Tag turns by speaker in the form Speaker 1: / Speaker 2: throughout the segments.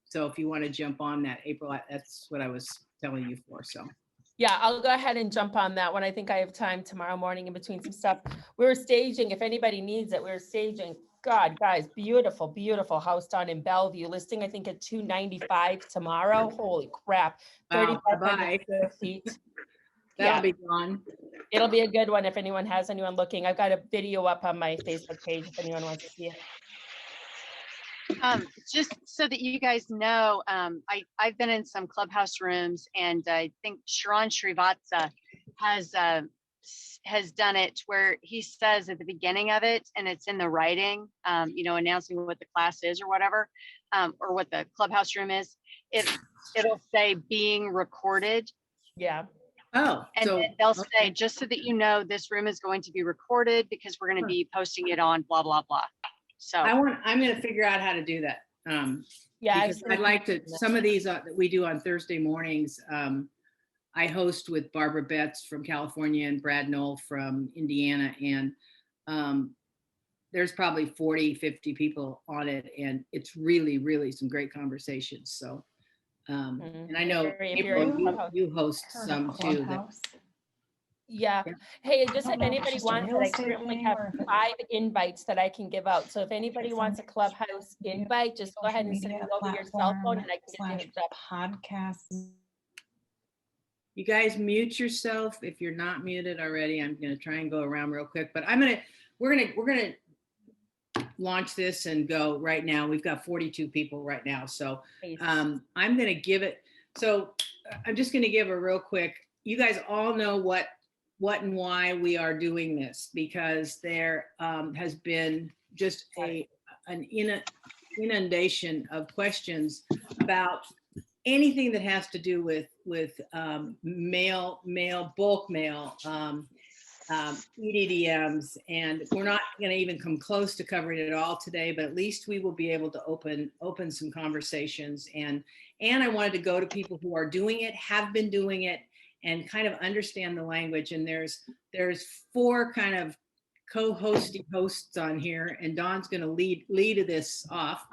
Speaker 1: So if you want to jump on that, April, that's what I was telling you for. So.
Speaker 2: Yeah, I'll go ahead and jump on that one. I think I have time tomorrow morning in between some stuff. We're staging, if anybody needs it, we're staging. God, guys, beautiful, beautiful house down in Bellevue. Listing, I think, at $295 tomorrow. Holy crap.
Speaker 1: Wow,
Speaker 2: 3,500 square feet.
Speaker 1: That'll be gone.
Speaker 2: It'll be a good one if anyone has anyone looking. I've got a video up on my Facebook page if anyone wants to see it.
Speaker 3: Just so that you guys know, I've been in some clubhouse rooms, and I think Sharon Srivatsa has done it where he says at the beginning of it, and it's in the writing, announcing what the class is or whatever, or what the clubhouse room is. It'll say being recorded.
Speaker 2: Yeah.
Speaker 3: Oh, and so they'll say, just so that you know, this room is going to be recorded because we're going to be posting it on blah blah blah. So
Speaker 1: I'm going to figure out how to do that. Yeah, because I'd like to. Some of these that we do on Thursday mornings. I host with Barbara Betts from California and Brad Knoll from Indiana, and there's probably 40, 50 people on it, and it's really, really some great conversations. So, and I know April, you host some too.
Speaker 2: Yeah. Hey, just if anybody wants it, I currently have 5 invites that I can give out. So if anybody wants a clubhouse invite, just go ahead and send it over your cell phone and I can get it up.
Speaker 4: Podcast.
Speaker 1: You guys mute yourself if you're not muted already. I'm going to try and go around real quick, but we're going to launch this and go right now. We've got 42 people right now. So I'm going to give it. So I'm just going to give a real quick, you guys all know what and why we are doing this, because there has been just an inundation of questions about anything that has to do with mail, bulk mail, EDDMs, and we're not going to even come close to covering it all today, but at least we will be able to open some conversations. And I wanted to go to people who are doing it, have been doing it, and kind of understand the language. And there's 4 kind of co-hosty hosts on here, and Dawn's going to lead this off.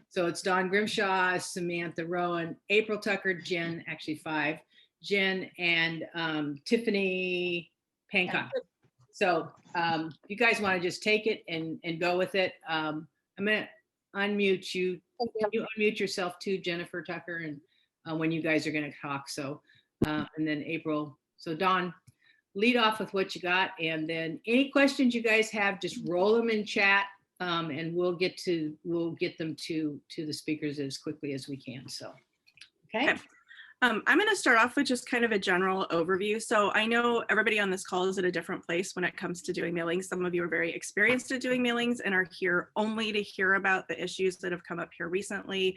Speaker 1: So it's Dawn Grimshaw, Samantha Rowan, April Tucker, Jen, actually 5, Jen, and Tiffany Pannkuk. So you guys want to just take it and go with it. I'm going to unmute you. Can you unmute yourself too, Jennifer Tucker, and when you guys are going to talk. So and then April. So Dawn, lead off with what you got, and then any questions you guys have, just roll them in chat, and we'll get them to the speakers as quickly as we can. So, okay.
Speaker 5: I'm going to start off with just kind of a general overview. So I know everybody on this call is at a different place when it comes to doing mailings. Some of you are very experienced at doing mailings and are here only to hear about the issues that have come up here recently,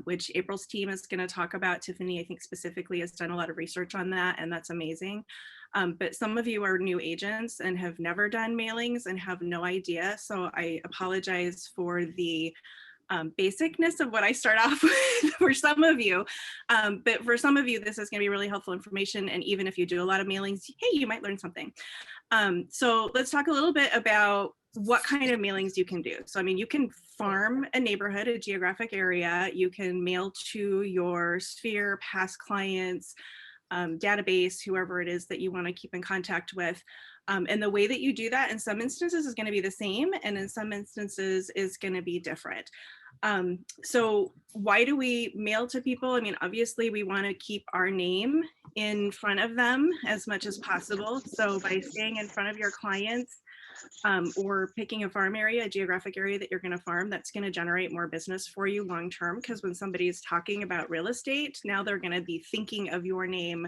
Speaker 5: which April's team is going to talk about. Tiffany, I think specifically, has done a lot of research on that, and that's amazing. But some of you are new agents and have never done mailings and have no idea. So I apologize for the basicness of what I start off with for some of you. But for some of you, this is going to be really helpful information. And even if you do a lot of mailings, hey, you might learn something. So let's talk a little bit about what kind of mailings you can do. So, I mean, you can farm a neighborhood, a geographic area. You can mail to your sphere, past clients, database, whoever it is that you want to keep in contact with. And the way that you do that in some instances is going to be the same, and in some instances is going to be different. So why do we mail to people? I mean, obviously we want to keep our name in front of them as much as possible. So by staying in front of your clients, or picking a farm area, a geographic area that you're going to farm, that's going to generate more business for you long term, because when somebody is talking about real estate, now they're going to be thinking of your name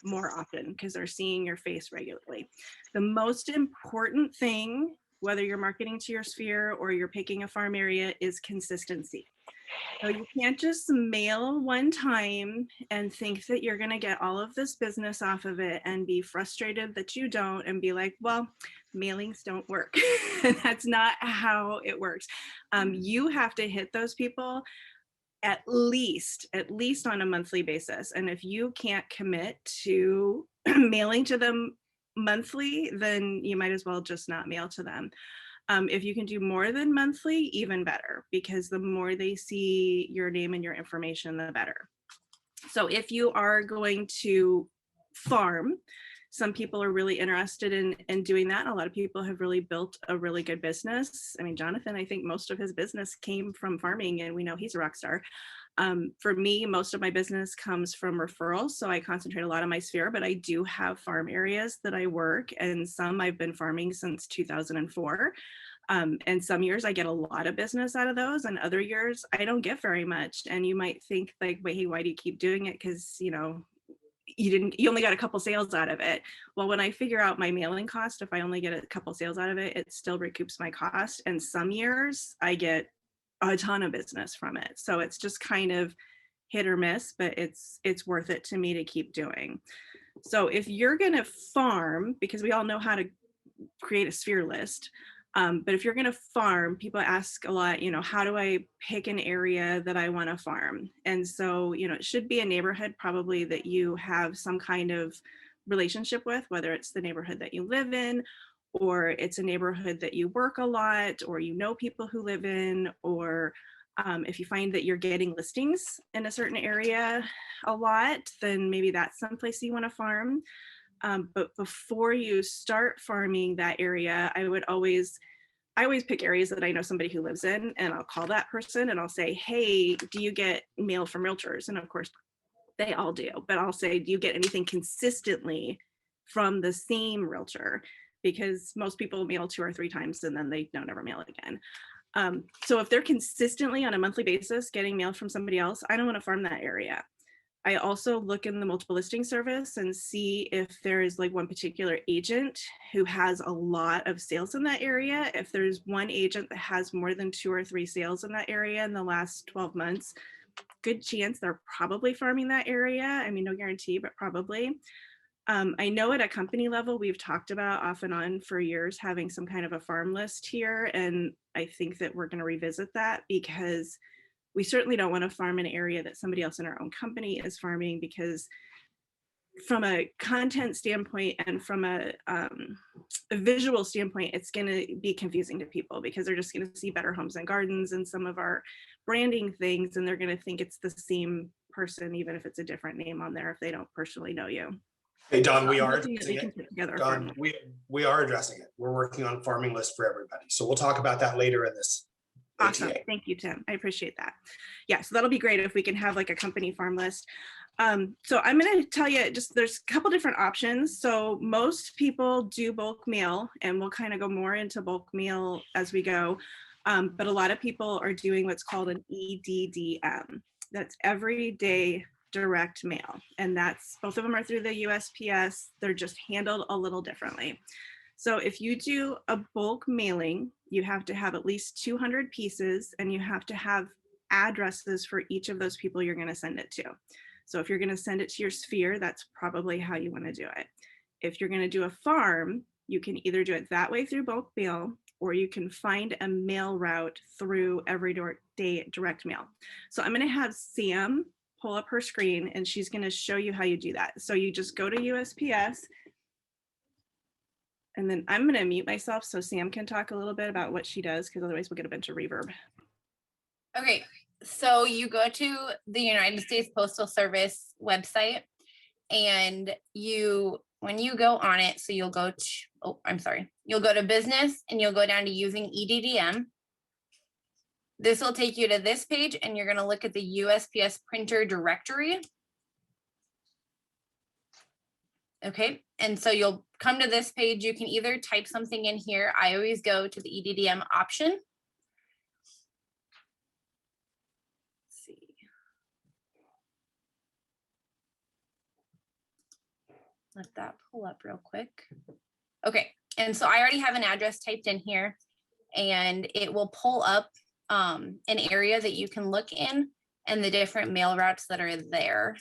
Speaker 5: more often because they're seeing your face regularly. The most important thing, whether you're marketing to your sphere or you're picking a farm area, is consistency. So you can't just mail one time and think that you're going to get all of this business off of it and be frustrated that you don't and be like, well, mailings don't work. That's not how it works. You have to hit those people at least on a monthly basis. And if you can't commit to mailing to them monthly, then you might as well just not mail to them. If you can do more than monthly, even better, because the more they see your name and your information, the better. So if you are going to farm, some people are really interested in doing that. A lot of people have really built a really good business. I mean, Jonathan, I think most of his business came from farming, and we know he's a rock star. For me, most of my business comes from referrals, so I concentrate a lot on my sphere, but I do have farm areas that I work, and some I've been farming since 2004. And some years I get a lot of business out of those, and other years I don't get very much. And you might think like, wait, hey, why do you keep doing it? Because you only got a couple sales out of it. Well, when I figure out my mailing cost, if I only get a couple sales out of it, it still recoups my cost. And some years I get a ton of business from it. So it's just kind of hit or miss, but it's worth it to me to keep doing. So if you're gonna farm, because we all know how to create a sphere list, but if you're going to farm, people ask a lot, how do I pick an area that I want to farm? And so, it should be a neighborhood probably that you have some kind of relationship with, whether it's the neighborhood that you live in, or it's a neighborhood that you work a lot, or people who live in, or if you find that you're getting listings in a certain area a lot, then maybe that's someplace you want to farm. But before you start farming that area, I always pick areas that I know somebody who lives in, and I'll call that person and I'll say, hey, do you get mail from realtors? And of course they all do, but I'll say, do you get anything consistently from the same realtor? Because most people mail 2 or 3 times and then they don't ever mail again. So if they're consistently on a monthly basis getting mail from somebody else, I don't want to farm that area. I also look in the multiple listing service and see if there is like one particular agent who has a lot of sales in that area. If there's one agent that has more than 2 or 3 sales in that area in the last 12 months, good chance they're probably farming that area. I mean, no guarantee, but probably. I know at a company level, we've talked about off and on for years having some kind of a farm list here. And I think that we're going to revisit that, because we certainly don't want to farm an area that somebody else in our own company is farming, because from a content standpoint and from a visual standpoint, it's going to be confusing to people, because they're just going to see Better Homes and Gardens and some of our branding things, and they're going to think it's the same person, even if it's a different name on there, if they don't personally know you.
Speaker 4: Hey, Don, we
Speaker 5: So
Speaker 4: are
Speaker 5: I'm hoping that we can put together a farm
Speaker 4: Don,
Speaker 5: list.
Speaker 4: we are addressing it. We're working on a farming list for everybody. So we'll talk about that later in this
Speaker 5: Awesome.
Speaker 4: ATA.
Speaker 5: Thank you, Tim. I appreciate that. Yeah, so that'll be great if we can have like a company farm list. So I'm going to tell you, there's a couple different options. So most people do bulk mail, and we'll kind of go more into bulk mail as we go. But a lot of people are doing what's called an EDDM. That's everyday direct mail. And both of them are through the USPS. They're just handled a little differently. So if you do a bulk mailing, you have to have at least 200 pieces, and you have to have addresses for each of those people you're going to send it to. So if you're going to send it to your sphere, that's probably how you want to do it. If you're going to do a farm, you can either do it that way through bulk mail, or you can find a mail route through everyday direct mail. So I'm going to have Sam pull up her screen, and she's going to show you how you do that. So you just go to USPS. And then I'm going to mute myself so Sam can talk a little bit about what she does, because otherwise we'll get a bunch of reverb.
Speaker 6: Okay, so you go to the United States Postal Service website, and when you go on it, so you'll go to, you'll go to business, and you'll go down to using EDDM. This will take you to this page, and you're going to look at the USPS printer directory. Okay, and so you'll come to this page. You can either type something in here. I always go to the EDDM option. Let's see. Let that pull up real quick. Okay, and so I already have an address typed in here, and it will pull up an area that you can look in and the different mail routes that are there.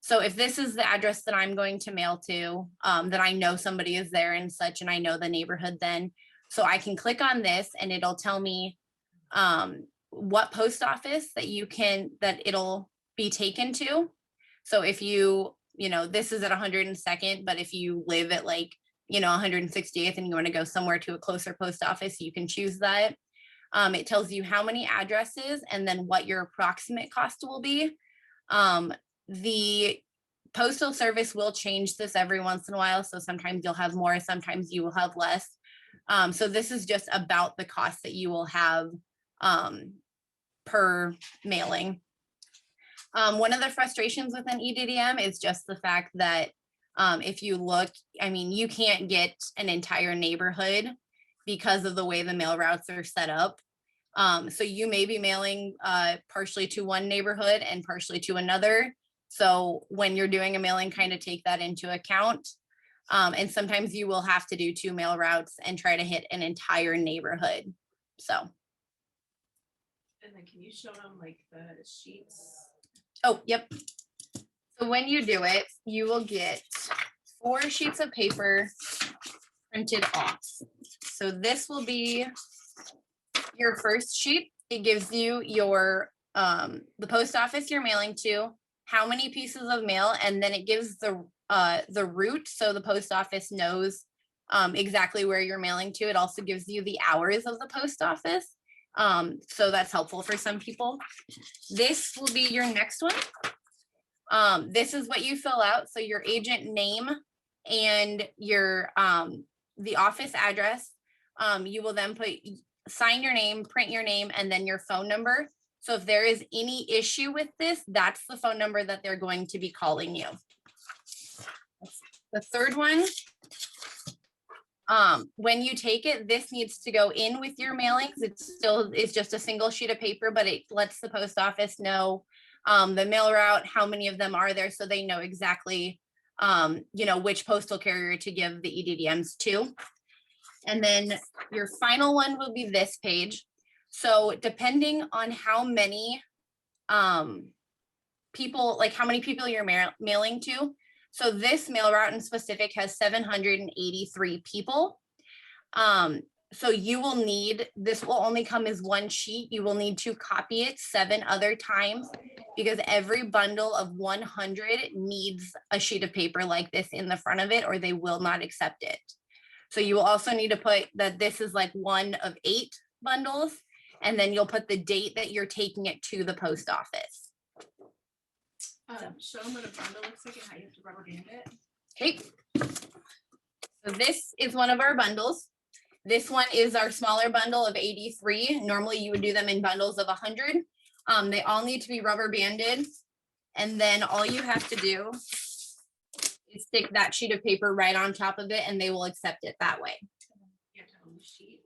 Speaker 6: So if this is the address that I'm going to mail to, that I know somebody is there and such, and I know the neighborhood then, so I can click on this and it'll tell me what post office that it'll be taken to. So if this is at 102nd, but if you live at 168th and you want to go somewhere to a closer post office, you can choose that. It tells you how many addresses and then what your approximate cost will be. The Postal Service will change this every once in a while. So sometimes you'll have more, sometimes you will have less. So this is just about the cost that you will have per mailing. One of the frustrations with an EDDM is just the fact that if you look, I mean, you can't get an entire neighborhood because of the way the mail routes are set up. So you may be mailing partially to one neighborhood and partially to another. So when you're doing a mailing, kind of take that into account. And sometimes you will have to do 2 mail routes and try to hit an entire neighborhood. So.
Speaker 5: And then can you show them like the sheets?
Speaker 6: Oh, yep. So when you do it, you will get 4 sheets of paper printed off. So this will be your first sheet. It gives you your the post office you're mailing to, how many pieces of mail, and then it gives the route, so the post office knows exactly where you're mailing to. It also gives you the hours of the post office. So that's helpful for some people. This will be your next one. This is what you fill out. So your agent name and your the office address. You will then sign your name, print your name, and then your phone number. So if there is any issue with this, that's the phone number that they're going to be calling you. The third one, when you take it, this needs to go in with your mailings. It's just a single sheet of paper, but it lets the post office know the mail route, how many of them are there, so they know exactly which postal carrier to give the EDDMs to. And then your final one will be this page. So depending on how many people, like how many people you're mailing to. So this mail route in specific has 783 people. So you will need, this will only come as one sheet. You will need to copy it 7 other times because every bundle of 100 needs a sheet of paper like this in the front of it, or they will not accept it. So you will also need to put that this is like 1 of 8 bundles, and then you'll put the date that you're taking it to the post office.
Speaker 5: Show them what a bundle looks like and how you have to rubber band it.
Speaker 6: Okay. So this is one of our bundles. This one is our smaller bundle of 83. Normally you would do them in bundles of 100. They all need to be rubber banded. And then all you have to do is stick that sheet of paper right on top of it and they will accept it that way.
Speaker 5: You have to have a loose sheet.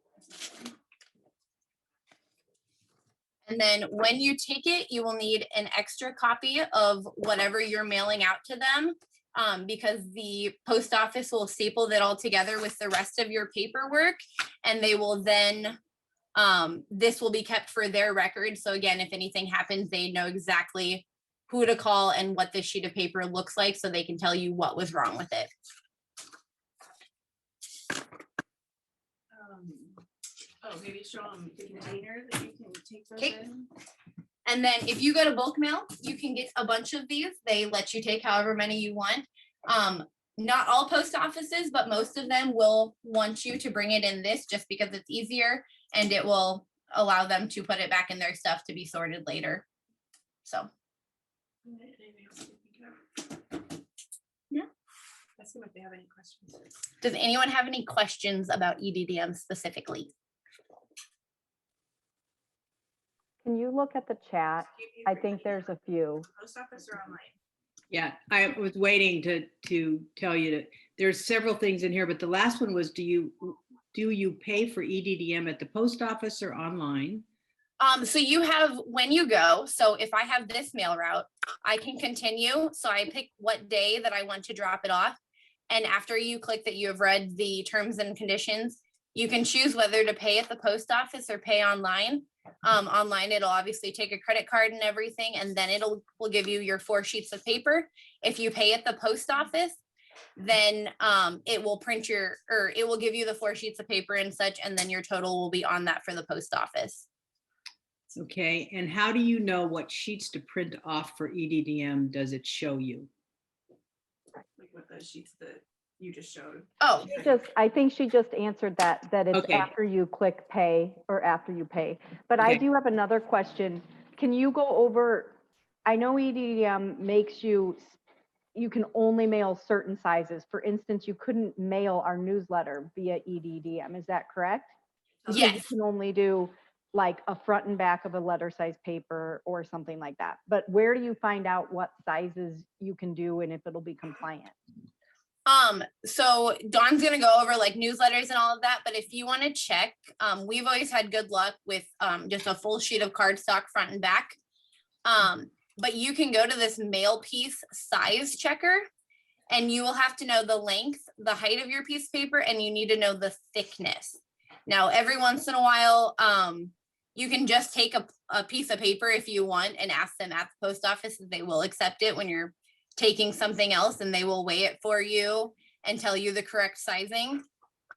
Speaker 6: And then when you take it, you will need an extra copy of whatever you're mailing out to them, because the post office will staple that all together with the rest of your paperwork, and they will then, this will be kept for their record. So again, if anything happens, they know exactly who to call and what this sheet of paper looks like, so they can tell you what was wrong with it.
Speaker 5: Maybe show them the container that you can take those
Speaker 6: Okay.
Speaker 5: in.
Speaker 6: And then if you go to bulk mail, you can get a bunch of these. They let you take however many you want. Not all post offices, but most of them will want you to bring it in this just because it's easier and it will allow them to put it back in their stuff to be sorted later. So. Yeah.
Speaker 5: Let's see if they have any questions.
Speaker 6: Does anyone have any questions about EDDM specifically?
Speaker 7: Can you look at the chat? I think there's a few.
Speaker 5: Post office or online?
Speaker 1: Yeah, I was waiting to tell you that there's several things in here, but the last one was, do you pay for EDDM at the post office or online?
Speaker 6: So you have, when you go, so if I have this mail route, I can continue. So I pick what day that I want to drop it off. And after you click that you have read the terms and conditions, you can choose whether to pay at the post office or pay online. Online, it'll obviously take a credit card and everything, and then will give you your 4 sheets of paper. If you pay at the post office, then it will print it will give you the 4 sheets of paper and such, and then your total will be on that for the post office.
Speaker 1: Okay, and how do you know what sheets to print off for EDDM? Does it show you?
Speaker 5: Like what those sheets, the you just showed.
Speaker 6: Oh,
Speaker 7: I think she just answered that it's
Speaker 1: Okay.
Speaker 7: after you click pay or after you pay. But I
Speaker 1: Okay.
Speaker 7: do have another question. Can you go over, I know EDDM makes you can only mail certain sizes. For instance, you couldn't mail our newsletter via EDDM. Is that correct? Because you
Speaker 6: yes.
Speaker 7: can only do like a front and back of a letter size paper or something like that. But where do you find out what sizes you can do and if it'll be compliant?
Speaker 6: So Dawn's gonna go over like newsletters and all of that, but if you want to check, we've always had good luck with just a full sheet of cardstock front and back. But you can go to this mail piece size checker, and you will have to know the length, the height of your piece of paper, and you need to know the thickness. Now, every once in a while, you can just take a piece of paper if you want and ask them at the post office if they will accept it when you're taking something else, and they will weigh it for you and tell you the correct sizing.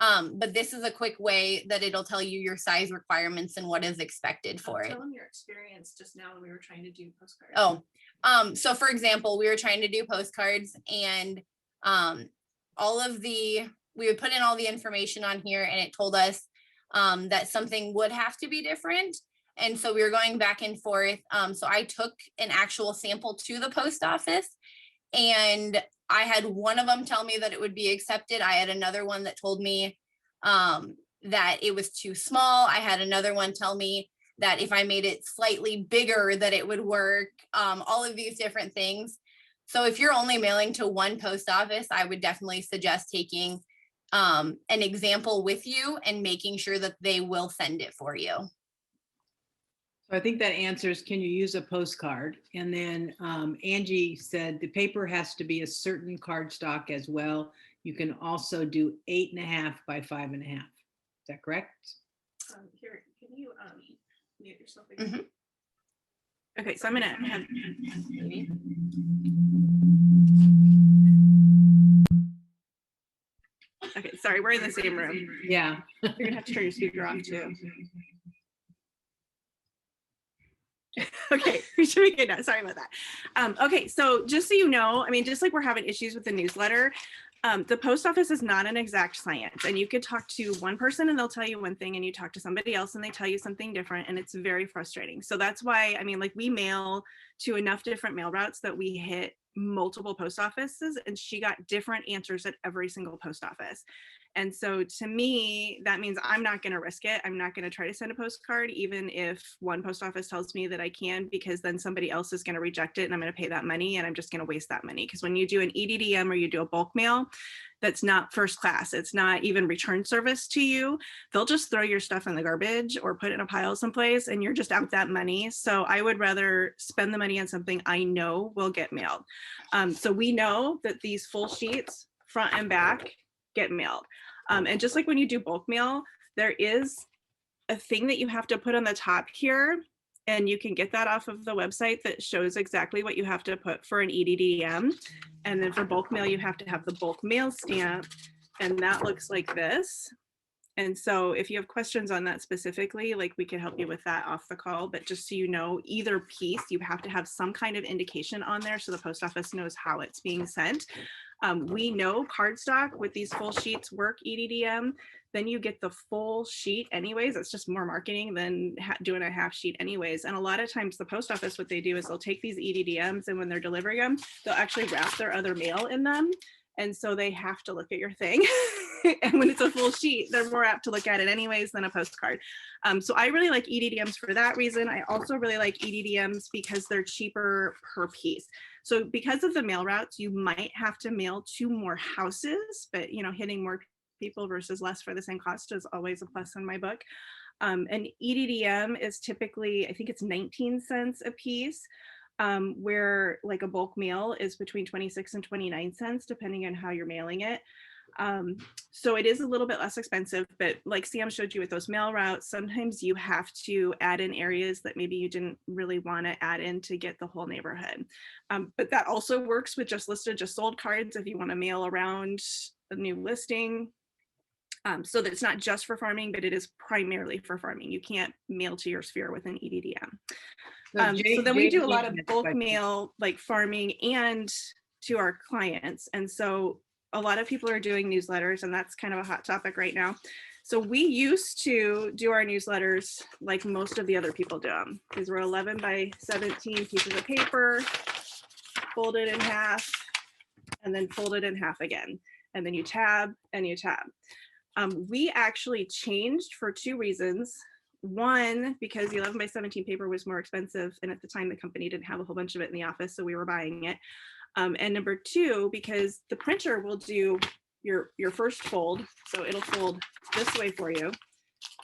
Speaker 6: But this is a quick way that it'll tell you your size requirements and what is expected for it.
Speaker 5: Tell them your experience just now when we were trying to do postcards.
Speaker 6: Oh, so for example, we were trying to do postcards, and we would put in all the information on here, and it told us that something would have to be different. And so we were going back and forth. So I took an actual sample to the post office, and I had one of them tell me that it would be accepted. I had another one that told me that it was too small. I had another one tell me that if I made it slightly bigger, that it would work. All of these different things. So if you're only mailing to one post office, I would definitely suggest taking an example with you and making sure that they will send it for you.
Speaker 1: So I think that answers, can you use a postcard? And then Angie said the paper has to be a certain cardstock as well. You can also do 8.5 by 5.5. Is that correct?
Speaker 5: Here, can you mute yourself again?
Speaker 6: Mhm.
Speaker 5: Okay, so I'm gonna have. Okay, sorry, we're in the same room.
Speaker 1: Yeah.
Speaker 5: You're gonna have to turn your speaker off too. Okay, we should be good now. Sorry about that. Okay, so just so you know, I mean, just like we're having issues with the newsletter, the post office is not an exact science, and you could talk to one person and they'll tell you one thing, and you talk to somebody else and they tell you something different, and it's very frustrating. So that's why, I mean, like we mail to enough different mail routes that we hit multiple post offices, and she got different answers at every single post office. And so to me, that means I'm not going to risk it. I'm not going to try to send a postcard, even if one post office tells me that I can, because then somebody else is going to reject it and I'm going to pay that money, and I'm just going to waste that money. Because when you do an EDDM or you do a bulk mail, that's not first class. It's not even return service to you. They'll just throw your stuff in the garbage or put it in a pile someplace, and you're just out that money. So I would rather spend the money on something I know will get mailed. So we know that these full sheets, front and back, get mailed. And just like when you do bulk mail, there is a thing that you have to put on the top here, and you can get that off of the website that shows exactly what you have to put for an EDDM. And then for bulk mail, you have to have the bulk mail stamp, and that looks like this. And so if you have questions on that specifically, like we could help you with that off the call, but just so you know, either piece, you have to have some kind of indication on there so the post office knows how it's being sent. We know cardstock with these full sheets work EDDM, then you get the full sheet anyways. It's just more marketing than doing a half sheet anyways. And a lot of times the post office, what they do is they'll take these EDDMs, and when they're delivering them, they'll actually wrap their other mail in them. And so they have to look at your thing. And when it's a full sheet, they're more apt to look at it anyways than a postcard. So I really like EDDMs for that reason. I also really like EDDMs because they're cheaper per piece. So because of the mail routes, you might have to mail to more houses, but you know, hitting more people versus less for the same cost is always a plus in my book. An EDDM is typically, I think it's 19 cents a piece. Where like a bulk mail is between 26 and 29 cents, depending on how you're mailing it. So it is a little bit less expensive, but like Sam showed you with those mail routes, sometimes you have to add in areas that maybe you didn't really want to add in to get the whole neighborhood. But that also works with just listed, just sold cards if you want to mail around a new listing. So that it's not just for farming, but it is primarily for farming. You can't mail to your sphere with an EDDM. So then we do a lot of bulk mail, like farming and to our clients. And so a lot of people are doing newsletters, and that's kind of a hot topic right now. So we used to do our newsletters like most of the other people do them. These were 11 by 17 pieces of paper, folded in half, and then folded in half again. And then you tab and you tab. We actually changed for 2 reasons. One, because the 11 by 17 paper was more expensive, and at the time the company didn't have a whole bunch of it in the office, so we were buying it. And number 2, because the printer will do your first fold, so it'll fold this way for you,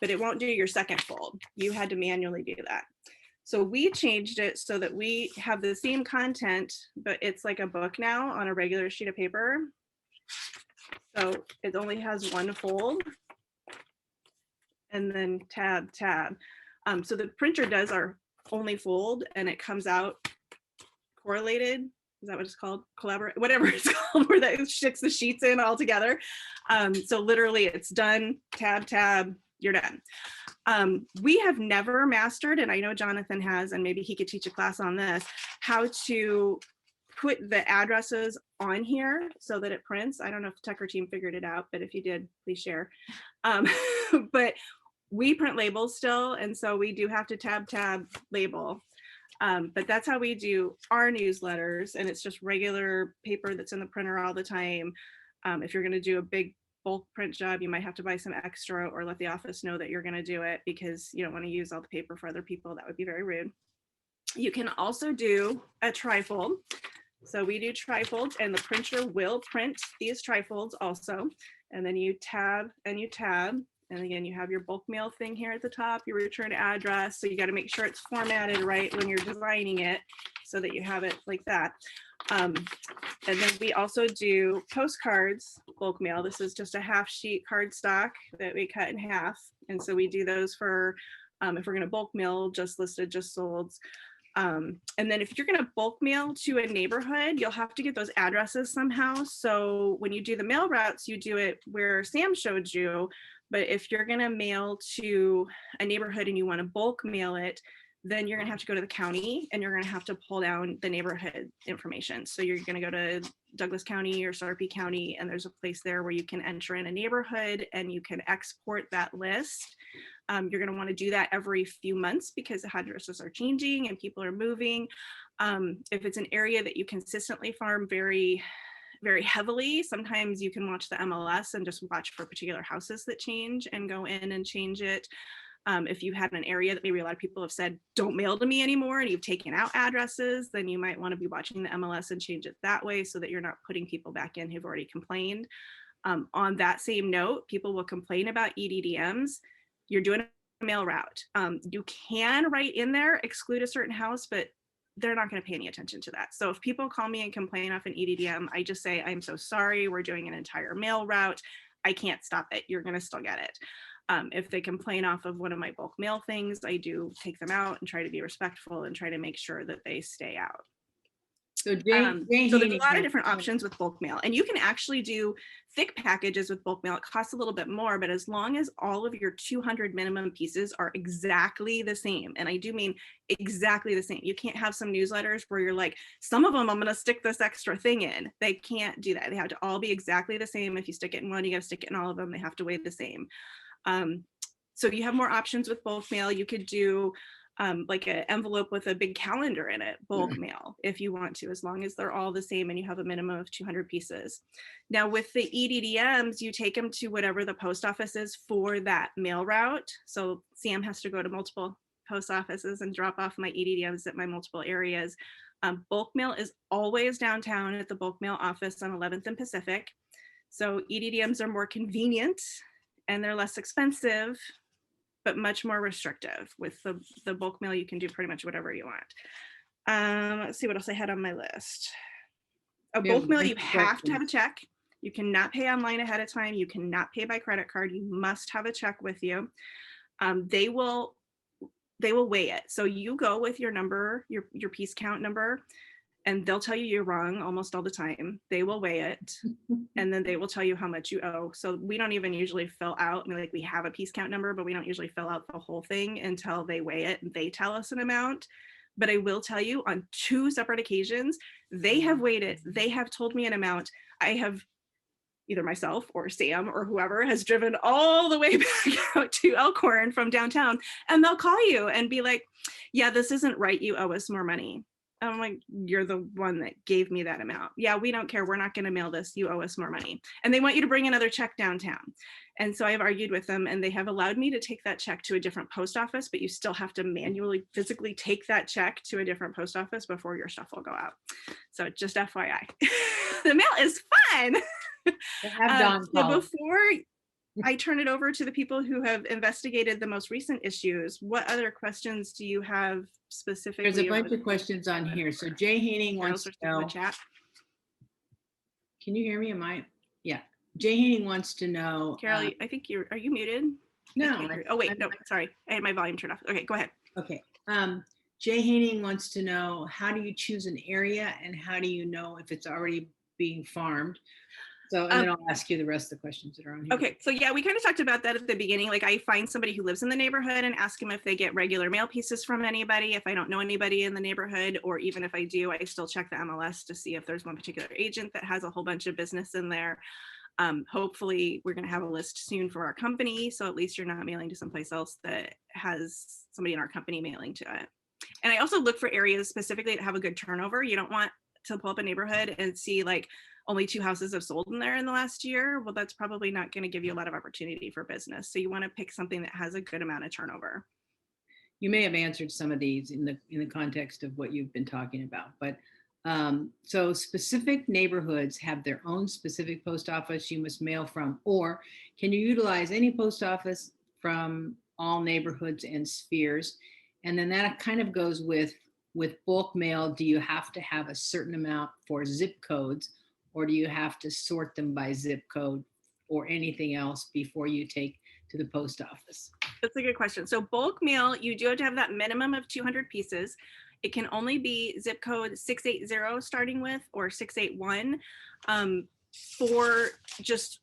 Speaker 5: but it won't do your second fold. You had to manually do that. So we changed it so that we have the same content, but it's like a book now on a regular sheet of paper. So it only has 1 fold, and then tab, tab. So the printer does our only fold, and it comes out correlated. Is that what it's called? Collaborate, whatever it's called, where that sticks the sheets in all together. So literally it's done, tab, tab, you're done. We have never mastered, and I know Jonathan has, and maybe he could teach a class on this, how to put the addresses on here so that it prints. I don't know if the Tucker team figured it out, but if you did, please share. But we print labels still, and so we do have to tab, tab, label. But that's how we do our newsletters, and it's just regular paper that's in the printer all the time. If you're going to do a big bulk print job, you might have to buy some extra or let the office know that you're going to do it, because you don't want to use all the paper for other people. That would be very rude. You can also do a trifold. So we do trifolds, and the printer will print these trifolds also. And then you tab and you tab. And again, you have your bulk mail thing here at the top, your return address. So you got to make sure it's formatted right when you're designing it so that you have it like that. And then we also do postcards, bulk mail. This is just a half sheet cardstock that we cut in half. And so we do those for, if we're going to bulk mail, just listed, just sold. And then if you're going to bulk mail to a neighborhood, you'll have to get those addresses somehow. So when you do the mail routes, you do it where Sam showed you. But if you're going to mail to a neighborhood and you want to bulk mail it, then you're going to have to go to the county, and you're going to have to pull down the neighborhood information. So you're going to go to Douglas County or Sarpy County, and there's a place there where you can enter in a neighborhood and you can export that list. You're going to want to do that every few months because the addresses are changing and people are moving. If it's an area that you consistently farm very heavily, sometimes you can watch the MLS and just watch for particular houses that change and go in and change it. If you had an area that maybe a lot of people have said, don't mail to me anymore, and you've taken out addresses, then you might want to be watching the MLS and change it that way so that you're not putting people back in who've already complained. On that same note, people will complain about EDDMs. You're doing a mail route. You can write in there, exclude a certain house, but they're not going to pay any attention to that. So if people call me and complain off an EDDM, I just say, I'm so sorry, we're doing an entire mail route. I can't stop it. You're going to still get it. If they complain off of one of my bulk mail things, I do take them out and try to be respectful and try to make sure that they stay out.
Speaker 1: So
Speaker 5: So there's a lot of different options with bulk mail, and you can actually do thick packages with bulk mail. It costs a little bit more, but as long as all of your 200 minimum pieces are exactly the same, and I do mean exactly the same. You can't have some newsletters where you're like, some of them I'm going to stick this extra thing in. They can't do that. They have to all be exactly the same. If you stick it in one, you got to stick it in all of them. They have to weigh the same. So you have more options with bulk mail. You could do like an envelope with a big calendar in it, bulk mail, if you want to, as long as they're all the same and you have a minimum of 200 pieces. Now with the EDDMs, you take them to whatever the post office is for that mail route. So Sam has to go to multiple post offices and drop off my EDDMs at my multiple areas. Bulk mail is always downtown at the bulk mail office on 11th and Pacific. So EDDMs are more convenient and they're less expensive, but much more restrictive. With the bulk mail, you can do pretty much whatever you want. Let's see what else I had on my list. A bulk mail, you have to have a check. You cannot pay online ahead of time. You cannot pay by credit card. You must have a check with you. They will weigh it. So you go with your number, your piece count number, and they'll tell you you're wrong almost all the time. They will weigh it, and then they will tell you how much you owe. So we don't even usually fill out, I mean, like we have a piece count number, but we don't usually fill out the whole thing until they weigh it and they tell us an amount. But I will tell you, on 2 separate occasions, they have weighed it. They have told me an amount. I have either myself or Sam or whoever has driven all the way back out to Elkhorn from downtown, and they'll call you and be like, yeah, this isn't right, you owe us more money. I'm like, you're the one that gave me that amount. Yeah, we don't care, we're not going to mail this, you owe us more money. And they want you to bring another check downtown. And so I've argued with them, and they have allowed me to take that check to a different post office, but you still have to manually, physically take that check to a different post office before your stuff will go out. So just FYI, the mail is fun.
Speaker 1: Have Dawn
Speaker 5: So
Speaker 1: call.
Speaker 5: before I turn it over to the people who have investigated the most recent issues, what other questions do you have specifically?
Speaker 1: There's a bunch of questions on here. So Jay Haining wants to know,
Speaker 5: Chat.
Speaker 1: can you hear me? Am I? Yeah. Jay Haining wants to know.
Speaker 5: Carol, I think are you muted?
Speaker 1: No.
Speaker 5: Oh wait, no, sorry. I had my volume turned off. Okay, go ahead.
Speaker 1: Okay. Jay Haining wants to know, how do you choose an area and how do you know if it's already being farmed? So, and then I'll ask you the rest of the questions that are on here.
Speaker 5: Okay, so yeah, we kind of talked about that at the beginning. Like, I find somebody who lives in the neighborhood and ask them if they get regular mail pieces from anybody. If I don't know anybody in the neighborhood, or even if I do, I still check the MLS to see if there's one particular agent that has a whole bunch of business in there. Hopefully we're going to have a list soon for our company, so at least you're not mailing to someplace else that has somebody in our company mailing to it. And I also look for areas specifically that have a good turnover. You don't want to pull up a neighborhood and see like only 2 houses have sold in there in the last year. Well, that's probably not going to give you a lot of opportunity for business. So you want to pick something that has a good amount of turnover.
Speaker 1: You may have answered some of these in the context of what you've been talking about, but so specific neighborhoods have their own specific post office you must mail from, or can you utilize any post office from all neighborhoods and spheres? And then that kind of goes with bulk mail. Do you have to have a certain amount for zip codes, or do you have to sort them by zip code or anything else before you take to the post office?
Speaker 5: That's a good question. So bulk mail, you do have to have that minimum of 200 pieces. It can only be zip code 680 starting with, or 681 for just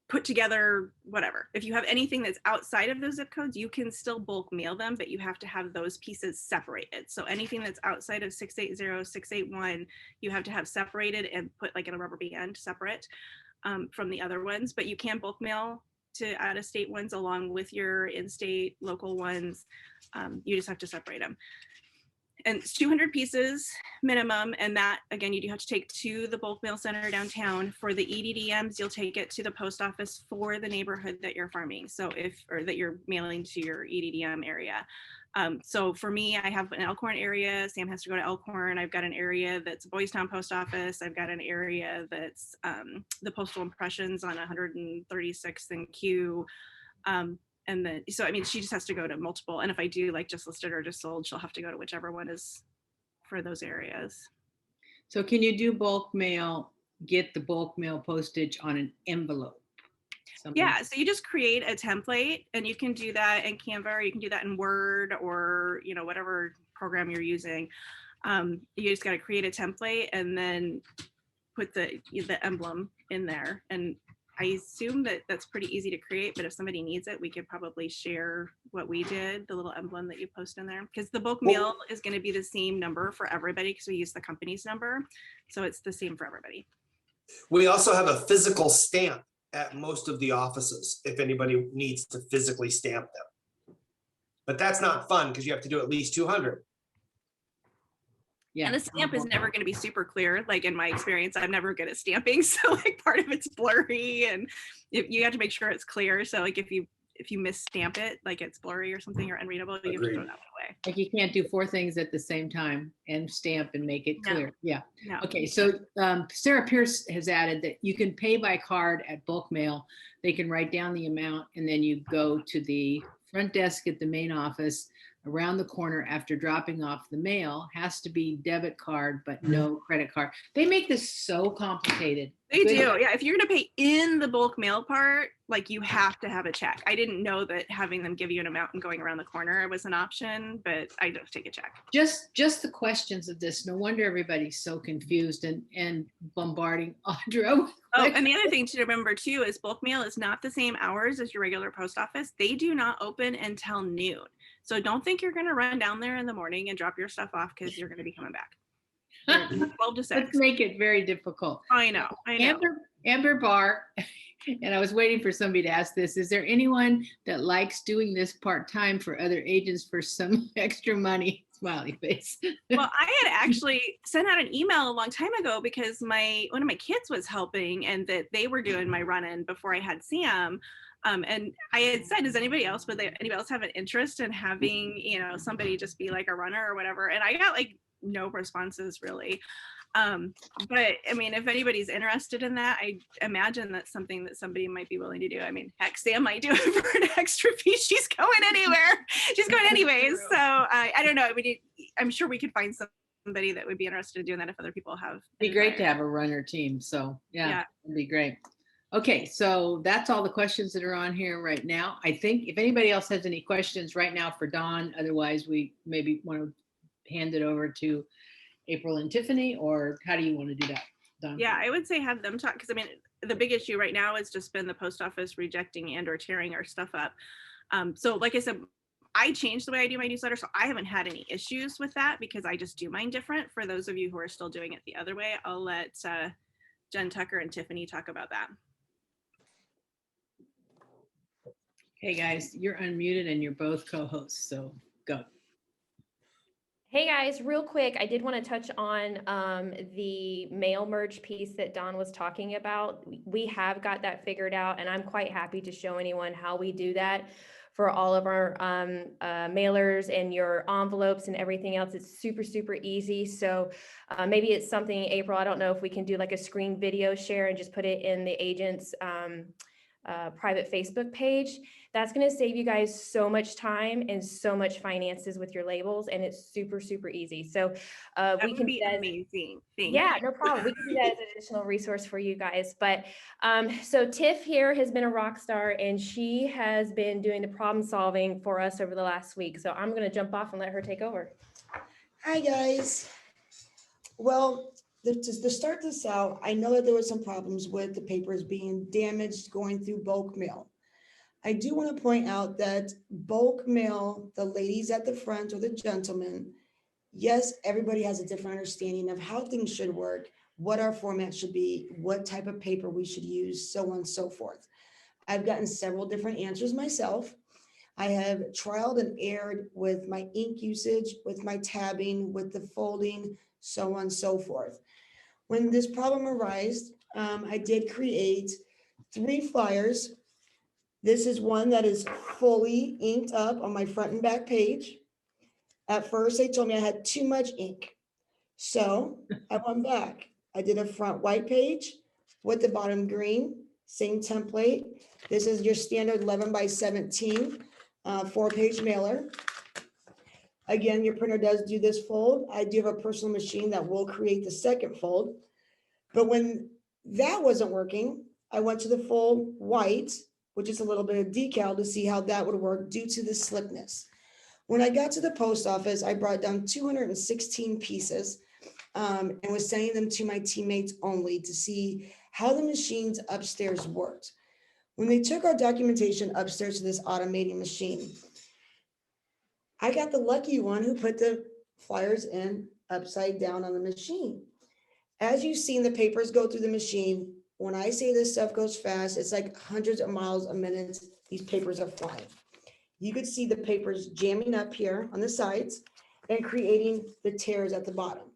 Speaker 5: put together whatever. If you have anything that's outside of those zip codes, you can still bulk mail them, but you have to have those pieces separated. So anything that's outside of 680, 681, you have to have separated and put like in a rubber band separate from the other ones. But you can bulk mail to out-of-state ones along with your in-state local ones. You just have to separate them. And it's 200 pieces minimum. And that, again, you do have to take to the bulk mail center downtown. For the EDDMs, you'll take it to the post office for the neighborhood that you're farming. So or that you're mailing to your EDDM area. So for me, I have an Elkhorn area. Sam has to go to Elkhorn. I've got an area that's Boys Town Post Office. I've got an area that's the Postal Impressions on 136th and Q. And then, so, I mean, she just has to go to multiple. And if I do like just listed or just sold, she'll have to go to whichever one is for those areas.
Speaker 1: So can you do bulk mail, get the bulk mail postage on an envelope? Something?
Speaker 5: Yeah, so you just create a template, and you can do that in Canva, or you can do that in Word, or, you know, whatever program you're using. You just got to create a template and then put the emblem in there. And I assume that that's pretty easy to create, but if somebody needs it, we could probably share what we did, the little emblem that you post in there, because the bulk mail is going to be the same number for everybody because we use the company's number. So it's the same for everybody.
Speaker 4: We also have a physical stamp at most of the offices if anybody needs to physically stamp them. But that's not fun because you have to do at least 200.
Speaker 1: Yeah.
Speaker 5: And the stamp is never going to be super clear. Like in my experience, I'm never good at stamping. So like part of it's blurry, and you have to make sure it's clear. So like if you misstamp it, like it's blurry or something or unreadable, you have to throw that one away.
Speaker 1: Like you can't do 4 things at the same time and stamp and make it clear. No. Yeah. No. Okay. So Sarah Pierce has added that you can pay by card at bulk mail. They can write down the amount, and then you go to the front desk at the main office. Around the corner after dropping off the mail. Has to be debit card, but no credit card. They make this so complicated.
Speaker 5: They do. Yeah. If you're going to pay in the bulk mail part, like you have to have a check. I didn't know that having them give you an amount and going around the corner was an option, but I just take a check.
Speaker 1: Just the questions of this. No wonder everybody's so confused and bombarding Audra.
Speaker 5: Oh, and the other thing to remember too is bulk mail is not the same hours as your regular post office. They do not open until noon. So don't think you're going to run down there in the morning and drop your stuff off because you're going to be coming back. 12 to 6.
Speaker 1: Let's make it very difficult.
Speaker 5: I know.
Speaker 1: Amber Barr, and I was waiting for somebody to ask this. Is there anyone that likes doing this part-time for other agents for some extra money? Smiley face.
Speaker 5: Well, I had actually sent out an email a long time ago because one of my kids was helping and that they were doing my run-in before I had Sam. And I had said, does anybody else have an interest in having, somebody just be like a runner or whatever? And I got like no responses really. But I mean, if anybody's interested in that, I imagine that's something that somebody might be willing to do. I mean, heck, Sam might do it for an extra fee. She's going anywhere. She's going anyways. So I don't know. I'm sure we could find somebody that would be interested in doing that if other people have.
Speaker 1: Be great to have a runner team. So yeah, it'd be great. Okay, so that's all the questions that are on here right now. I think if anybody else has any questions right now for Dawn, otherwise we maybe want to hand it over to April and Tiffany, or how do you want to do that, Dawn?
Speaker 5: Yeah, I would say have them talk, because I mean, the big issue right now has just been the post office rejecting and or tearing our stuff up. So like I said, I changed the way I do my newsletter, so I haven't had any issues with that because I just do mine different. For those of you who are still doing it the other way, I'll let Jen Tucker and Tiffany talk about that.
Speaker 1: Hey guys, you're unmuted and you're both co-hosts, so go.
Speaker 8: Hey guys, real quick, I did want to touch on the mail merge piece that Don was talking about. We have got that figured out, and I'm quite happy to show anyone how we do that for all of our mailers and your envelopes and everything else. It's super, super easy. So maybe it's something, April, I don't know if we can do like a screen video share and just put it in the agent's private Facebook page. That's going to save you guys so much time and so much finances with your labels, and it's super, super easy. So we can
Speaker 5: be amazing.
Speaker 8: Yeah, no problem. We can do that as an additional resource for you guys. But so Tiff here has been a rock star, and she has been doing the problem solving for us over the last week. So I'm going to jump off and let her take over.
Speaker 9: Hi guys. Well, to start this out, I know that there were some problems with the papers being damaged going through bulk mail. I do want to point out that bulk mail, the ladies at the front or the gentlemen, yes, everybody has a different understanding of how things should work, what our format should be, what type of paper we should use, so on and so forth. I've gotten several different answers myself. I have trialed and errored with my ink usage, with my tabbing, with the folding, so on and so forth. When this problem arose, I did create 3 flyers. This is one that is fully inked up on my front and back page. At first, they told me I had too much ink. So I went back. I did a front white page with the bottom green, same template. This is your standard 11 by 17 4-page mailer. Again, your printer does do this fold. I do have a personal machine that will create the second fold. But when that wasn't working, I went to the full white, which is a little bit of decal, to see how that would work due to the slickness. When I got to the post office, I brought down 216 pieces and was sending them to my teammates only to see how the machines upstairs worked. When they took our documentation upstairs to this automating machine, I got the lucky one who put the flyers in upside down on the machine. As you've seen the papers go through the machine, when I say this stuff goes fast, it's like hundreds of miles a minute. These papers are flying. You could see the papers jamming up here on the sides and creating the tears at the bottom.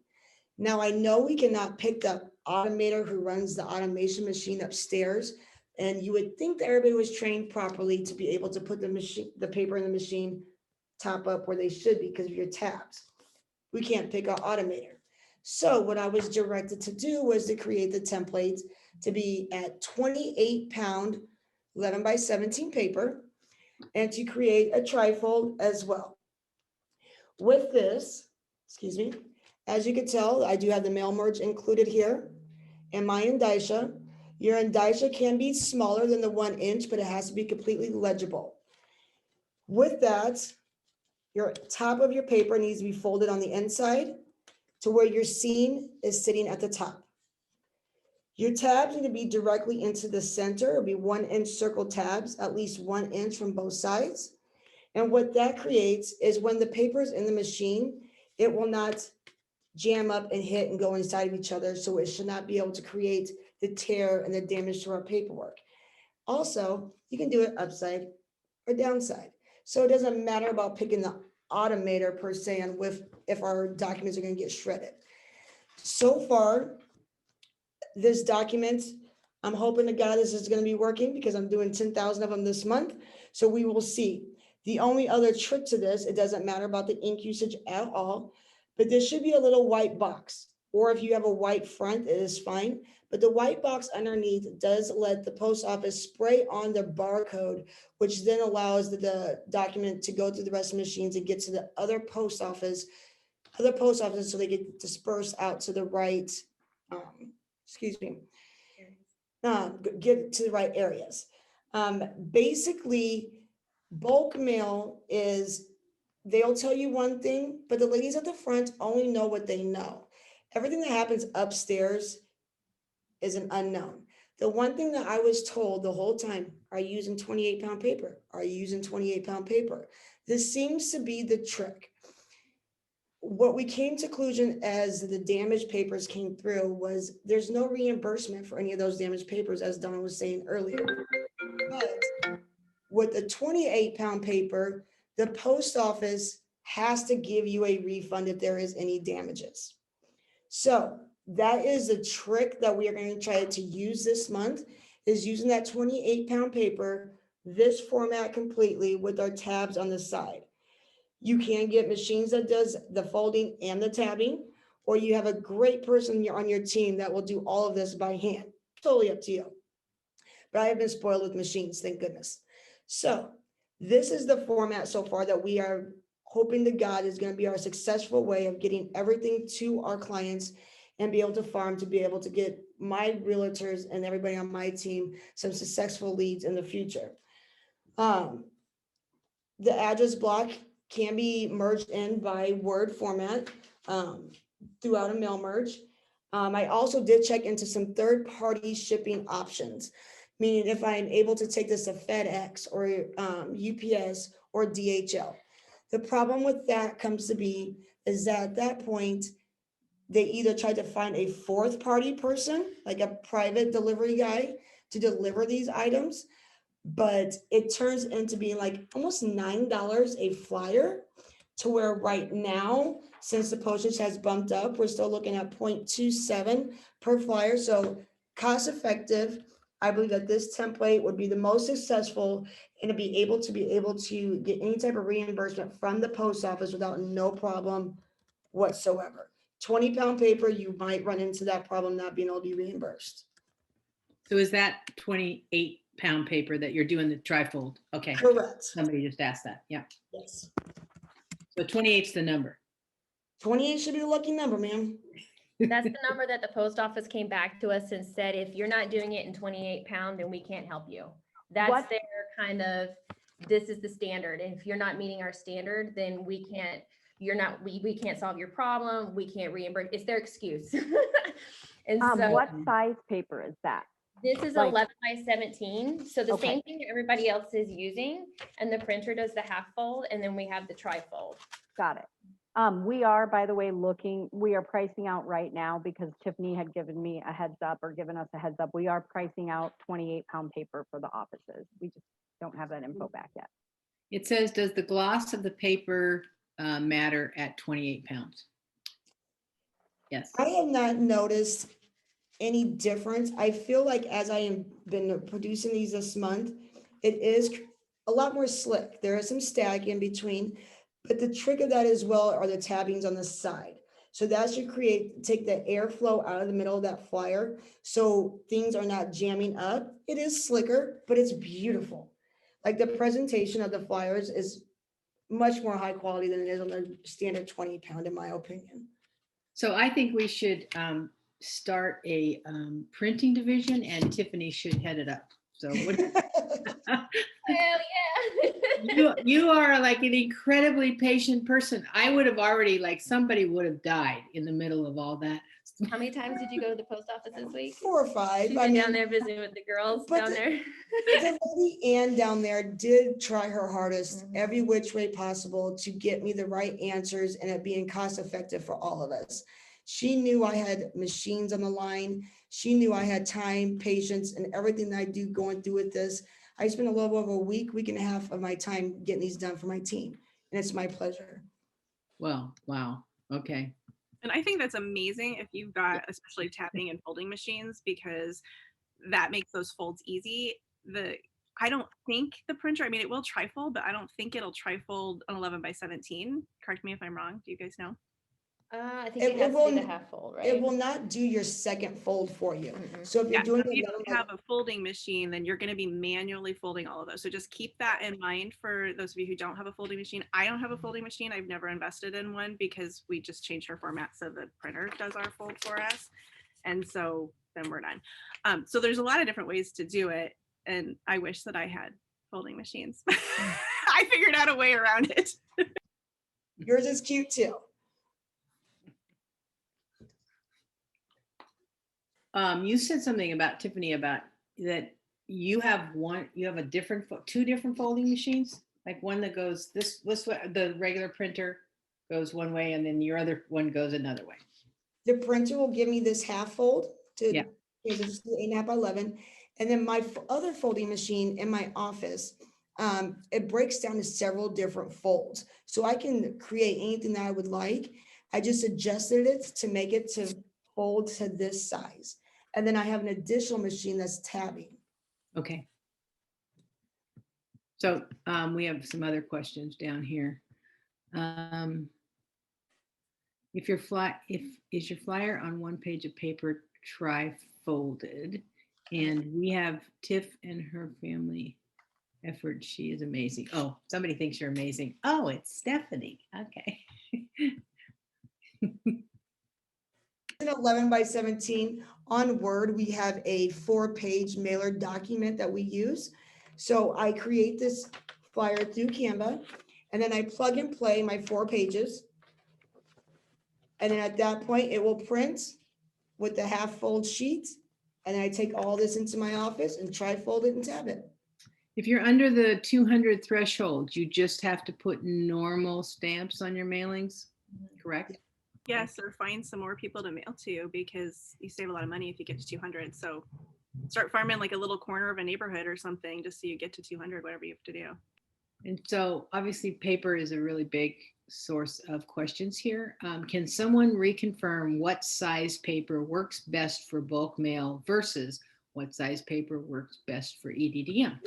Speaker 9: Now I know we cannot pick the automator who runs the automation machine upstairs, and you would think that everybody was trained properly to be able to put the paper in the machine top up where they should be because of your tabs. We can't pick our automator. So what I was directed to do was to create the templates to be at 28-pound 11 by 17 paper and to create a trifold as well. With this, excuse me, as you can tell, I do have the mail merge included here and my indicia. Your indicia can be smaller than the 1 inch, but it has to be completely legible. With that, your top of your paper needs to be folded on the inside to where your seam is sitting at the top. Your tabs need to be directly into the center. It'll be 1 inch circle tabs, at least 1 inch from both sides. And what that creates is when the paper is in the machine, it will not jam up and hit and go inside of each other. So it should not be able to create the tear and the damage to our paperwork. Also, you can do it upside or downside. So it doesn't matter about picking the automator per se and with if our documents are going to get shredded. So far, this document, I'm hoping to God this is going to be working because I'm doing 10,000 of them this month. So we will see. The only other trick to this, it doesn't matter about the ink usage at all, but there should be a little white box, or if you have a white front, it is fine. But the white box underneath does let the post office spray on the barcode, which then allows the document to go through the rest of the machines and get to the other post offices so they get dispersed out to the right, get to the right areas. Basically, bulk mail is, they'll tell you one thing, but the ladies at the front only know what they know. Everything that happens upstairs is an unknown. The one thing that I was told the whole time, are you using 28-pound paper? Are you using 28-pound paper? This seems to be the trick. What we came to conclusion as the damaged papers came through was there's no reimbursement for any of those damaged papers, as Don was saying earlier. But with the 28-pound paper, the post office has to give you a refund if there is any damages. So that is a trick that we are going to try to use this month, is using that 28-pound paper, this format completely with our tabs on the side. You can get machines that does the folding and the tabbing, or you have a great person on your team that will do all of this by hand. Totally up to you. But I have been spoiled with machines, thank goodness. So this is the format so far that we are hoping to God is going to be our successful way of getting everything to our clients and be able to farm, to be able to get my realtors and everybody on my team some successful leads in the future. The address block can be merged in by Word format throughout a mail merge. I also did check into some third-party shipping options, meaning if I'm able to take this to FedEx or UPS or DHL. The problem with that comes to be is that at that point, they either try to find a fourth party person, like a private delivery guy, to deliver these items, but it turns into being like almost $9 a flyer, to where right now, since the postage has bumped up, we're still looking at 0.27 per flyer. So cost effective. I believe that this template would be the most successful and to be able to get any type of reimbursement from the post office without no problem whatsoever. 20-pound paper, you might run into that problem not being able to be reimbursed.
Speaker 1: So is that 28-pound paper that you're doing the trifold? Okay.
Speaker 9: Correct.
Speaker 1: Somebody just asked that. Yeah.
Speaker 9: Yes.
Speaker 1: So 28's the number.
Speaker 9: 28 should be the lucky number, ma'am.
Speaker 8: That's the number that the post office came back to us and said, if you're not doing it in 28-pound, then we can't help you. That's
Speaker 7: What?
Speaker 8: their kind of, this is the standard. And if you're not meeting our standard, then we can't, we can't solve your problem. We can't reimburse. It's their excuse. And so
Speaker 7: What size paper is that?
Speaker 8: this is
Speaker 7: like-
Speaker 8: 11 by 17. So the
Speaker 7: Okay.
Speaker 8: same thing that everybody else is using, and the printer does the half fold, and then we have the trifold.
Speaker 7: Got it. We are, by the way, we are pricing out right now because Tiffany had given me a heads up, or given us a heads up. We are pricing out 28-pound paper for the offices. We just don't have that info back yet.
Speaker 1: It says, does the gloss of the paper matter at 28 pounds? Yes.
Speaker 9: I have not noticed any difference. I feel like as I have been producing these this month, it is a lot more slick. There is some static in between, but the trick of that as well are the tabbings on the side. So that should take the airflow out of the middle of that flyer, so things are not jamming up. It is slicker, but it's beautiful. Like the presentation of the flyers is much more high quality than it is on the standard 20-pound, in my opinion.
Speaker 1: So I think we should start a printing division, and Tiffany should head it up. So what,
Speaker 8: Hell yeah.
Speaker 1: you are like an incredibly patient person. I would have already, like, somebody would have died in the middle of all that.
Speaker 8: How many times did you go to the post office this week?
Speaker 9: 4 or 5.
Speaker 8: She's
Speaker 9: I
Speaker 8: been
Speaker 9: mean,
Speaker 8: down there visiting with the girls
Speaker 9: but
Speaker 8: down there.
Speaker 9: the lady Ann down there did try her hardest
Speaker 8: Mhm.
Speaker 9: every which way possible to get me the right answers and it being cost effective for all of us. She knew I had machines on the line. She knew I had time, patience, and everything that I do going through with this. I spent a little over a week and a half of my time getting these done for my team. And it's my pleasure.
Speaker 1: Well, wow. Okay.
Speaker 5: And I think that's amazing if you've got especially tapping and folding machines, because that makes those folds easy. I don't think the printer, I mean, it will trifold, but I don't think it'll trifold an 11 by 17. Correct me if I'm wrong. Do you guys know?
Speaker 8: I think
Speaker 9: It
Speaker 8: it has to
Speaker 9: will-
Speaker 8: be the half fold, right?
Speaker 9: It will not do your second fold for you.
Speaker 8: Mhm.
Speaker 9: So if you're
Speaker 5: Yeah, so
Speaker 9: doing
Speaker 5: if you
Speaker 9: it,
Speaker 5: don't have a folding machine, then you're going to be manually folding all of those. So just keep that in mind for those of you who don't have a folding machine. I don't have a folding machine. I've never invested in one because we just changed our format so the printer does our fold for us. And so then we're done. So there's a lot of different ways to do it. And I wish that I had folding machines. I figured out a way around it.
Speaker 9: yours is cute too.
Speaker 1: You said something about Tiffany about that you have two different folding machines, like one that goes this way, the regular printer goes one way and then your other one goes another way.
Speaker 9: The printer will give me this half fold to,
Speaker 1: Yeah.
Speaker 9: because it's 8.5 by 11. And then my other folding machine in my office, it breaks down to several different folds. So I can create anything that I would like. I just adjusted it to make it to fold to this size. And then I have an additional machine that's tabbing.
Speaker 1: Okay. So we have some other questions down here. Is your flyer on one page of paper tri-folded? And we have Tiff and her family effort. She is amazing. Oh, somebody thinks you're amazing. Oh, it's Stephanie. Okay.
Speaker 9: An 11 by 17 on Word, we have a 4-page mailer document that we use. So I create this flyer through Canva, and then I plug and play my 4 pages. And then at that point, it will print with the half fold sheet. And then I take all this into my office and tri-fold it and tab it.
Speaker 1: If you're under the 200 threshold, you just have to put normal stamps on your mailings, correct?
Speaker 5: Yes, or find some more people to mail to, because you save a lot of money if you get to 200. So start farming like a little corner of a neighborhood or something, just so you get to 200, whatever you have to do.
Speaker 1: And so obviously paper is a really big source of questions here. Can someone reconfirm what size paper works best for bulk mail versus what size paper works best for EDDM?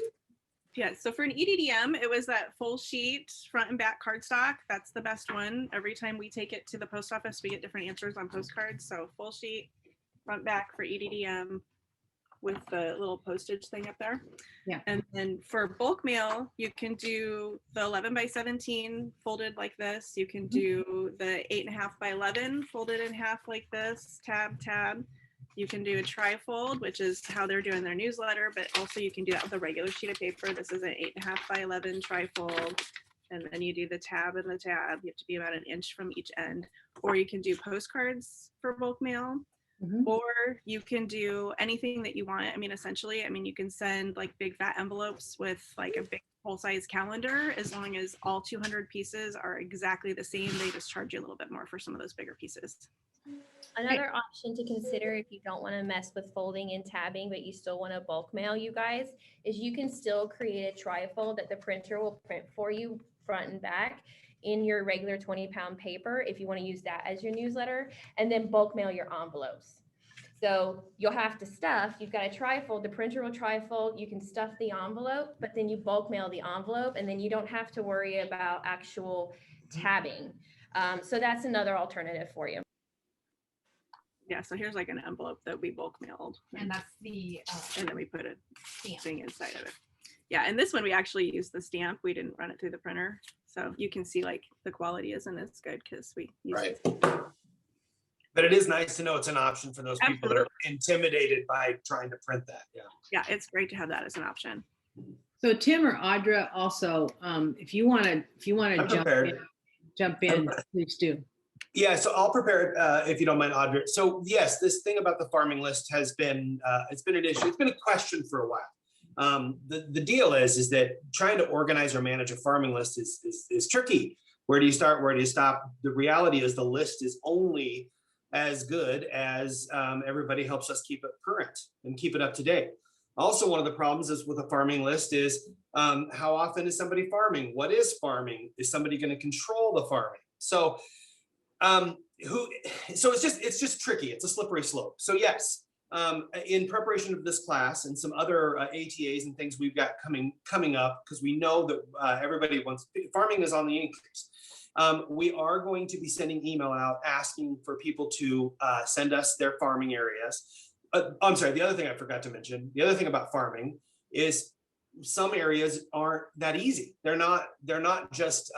Speaker 5: Yeah, so for an EDDM, it was that full sheet front and back cardstock. That's the best one. Every time we take it to the post office, we get different answers on postcards. So full sheet, front back for EDDM with the little postage thing up there.
Speaker 1: Yeah.
Speaker 5: And then for bulk mail, you can do the 11 by 17 folded like this. You can do the 8.5 by 11 folded in half like this, tab, tab. You can do a tri-fold, which is how they're doing their newsletter, but also you can do that with a regular sheet of paper. This is an 8.5 by 11 tri-fold. And then you do the tab and the tab. You have to be about 1 inch from each end. Or you can do postcards for bulk mail.
Speaker 1: Mhm.
Speaker 5: Or you can do anything that you want. I mean, essentially, you can send like big fat envelopes with like a big full-size calendar, as long as all 200 pieces are exactly the same. They just charge you a little bit more for some of those bigger pieces.
Speaker 8: Another option to consider if you don't want to mess with folding and tabbing, but you still want to bulk mail, you guys, is you can still create a tri-fold that the printer will print for you front and back in your regular 20-pound paper if you want to use that as your newsletter, and then bulk mail your envelopes. So you'll have to stuff, you've got a tri-fold, the printer will tri-fold, you can stuff the envelope, but then you bulk mail the envelope, and then you don't have to worry about actual tabbing. So that's another alternative for you.
Speaker 5: Yeah, so here's like an envelope that we bulk mailed.
Speaker 10: And that's the
Speaker 5: And then we put a
Speaker 10: stamp.
Speaker 5: thing inside of it. Yeah, and this one we actually used the stamp. We didn't run it through the printer. So you can see like the quality isn't as good because we used
Speaker 4: Right. But it is nice to know it's an option for those people that are intimidated by trying to print that. Yeah.
Speaker 5: Yeah, it's great to have that as an option.
Speaker 1: So Tim or Audra also, if you want to
Speaker 4: I'm
Speaker 1: jump in, please do.
Speaker 4: Yeah, so I'll prepare it if you don't mind, Audra. So yes, this thing about the farming list has been, it's been an issue. It's been a question for a while. The deal is that trying to organize or manage a farming list is tricky. Where do you start? Where do you stop? The reality is the list is only as good as everybody helps us keep it current and keep it up to date. Also, one of the problems is with a farming list is how often is somebody farming? What is farming? Is somebody going to control the farming? So it's just tricky. It's a slippery slope. So yes, in preparation of this class and some other ATAs and things we've got coming up, because we know that everybody wants, farming is on the increase. We are going to be sending email out asking for people to send us their farming areas. I'm sorry, the other thing I forgot to mention, the other thing about farming is some areas aren't that easy. They're not just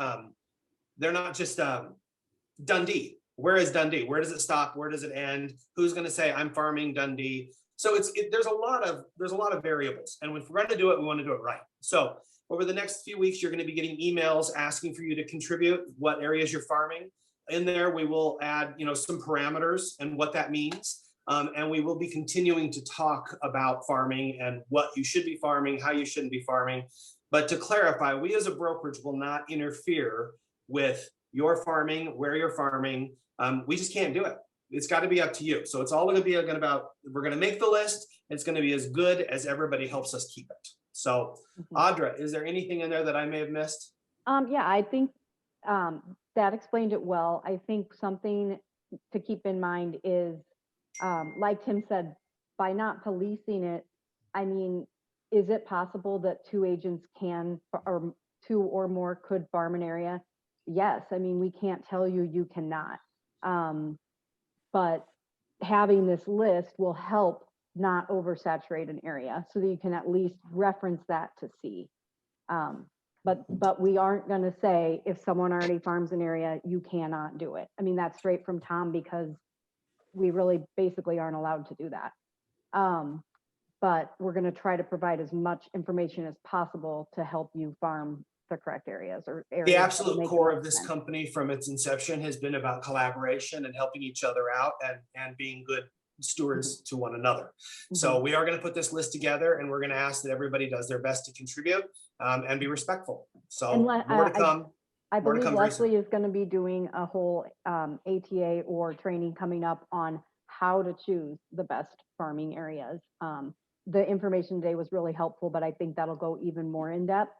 Speaker 4: Dundee. Where is Dundee? Where does it stop? Where does it end? Who's going to say I'm farming Dundee? So there's a lot of variables, and if we're going to do it, we want to do it right. So over the next few weeks, you're going to be getting emails asking for you to contribute what areas you're farming. In there, we will add some parameters and what that means. And we will be continuing to talk about farming and what you should be farming, how you shouldn't be farming. But to clarify, we as a brokerage will not interfere with your farming, where you're farming. We just can't do it. It's got to be up to you. So it's all going to be about, we're going to make the list. It's going to be as good as everybody helps us keep it. So Audra, is there anything in there that I may have missed?
Speaker 7: Yeah, I think that explained it well. I think something to keep in mind is, like Tim said, by not policing it, I mean, is it possible that two agents can, or two or more could farm an area? Yes. I mean, we can't tell you you cannot. But having this list will help not oversaturate an area so that you can at least reference that to see. But we aren't going to say if someone already farms an area, you cannot do it. I mean, that's straight from Tom, because we really basically aren't allowed to do that. But we're going to try to provide as much information as possible to help you farm the correct areas or areas.
Speaker 4: The absolute core of this company from its inception has been about collaboration and helping each other out and being good stewards to one another. So we are going to put this list together, and we're going to ask that everybody does their best to contribute and be respectful. So more to come.
Speaker 7: I believe Leslie is going to be doing a whole ATA or training coming up on how to choose the best farming areas. The information today was really helpful, but I think that'll go even more in depth.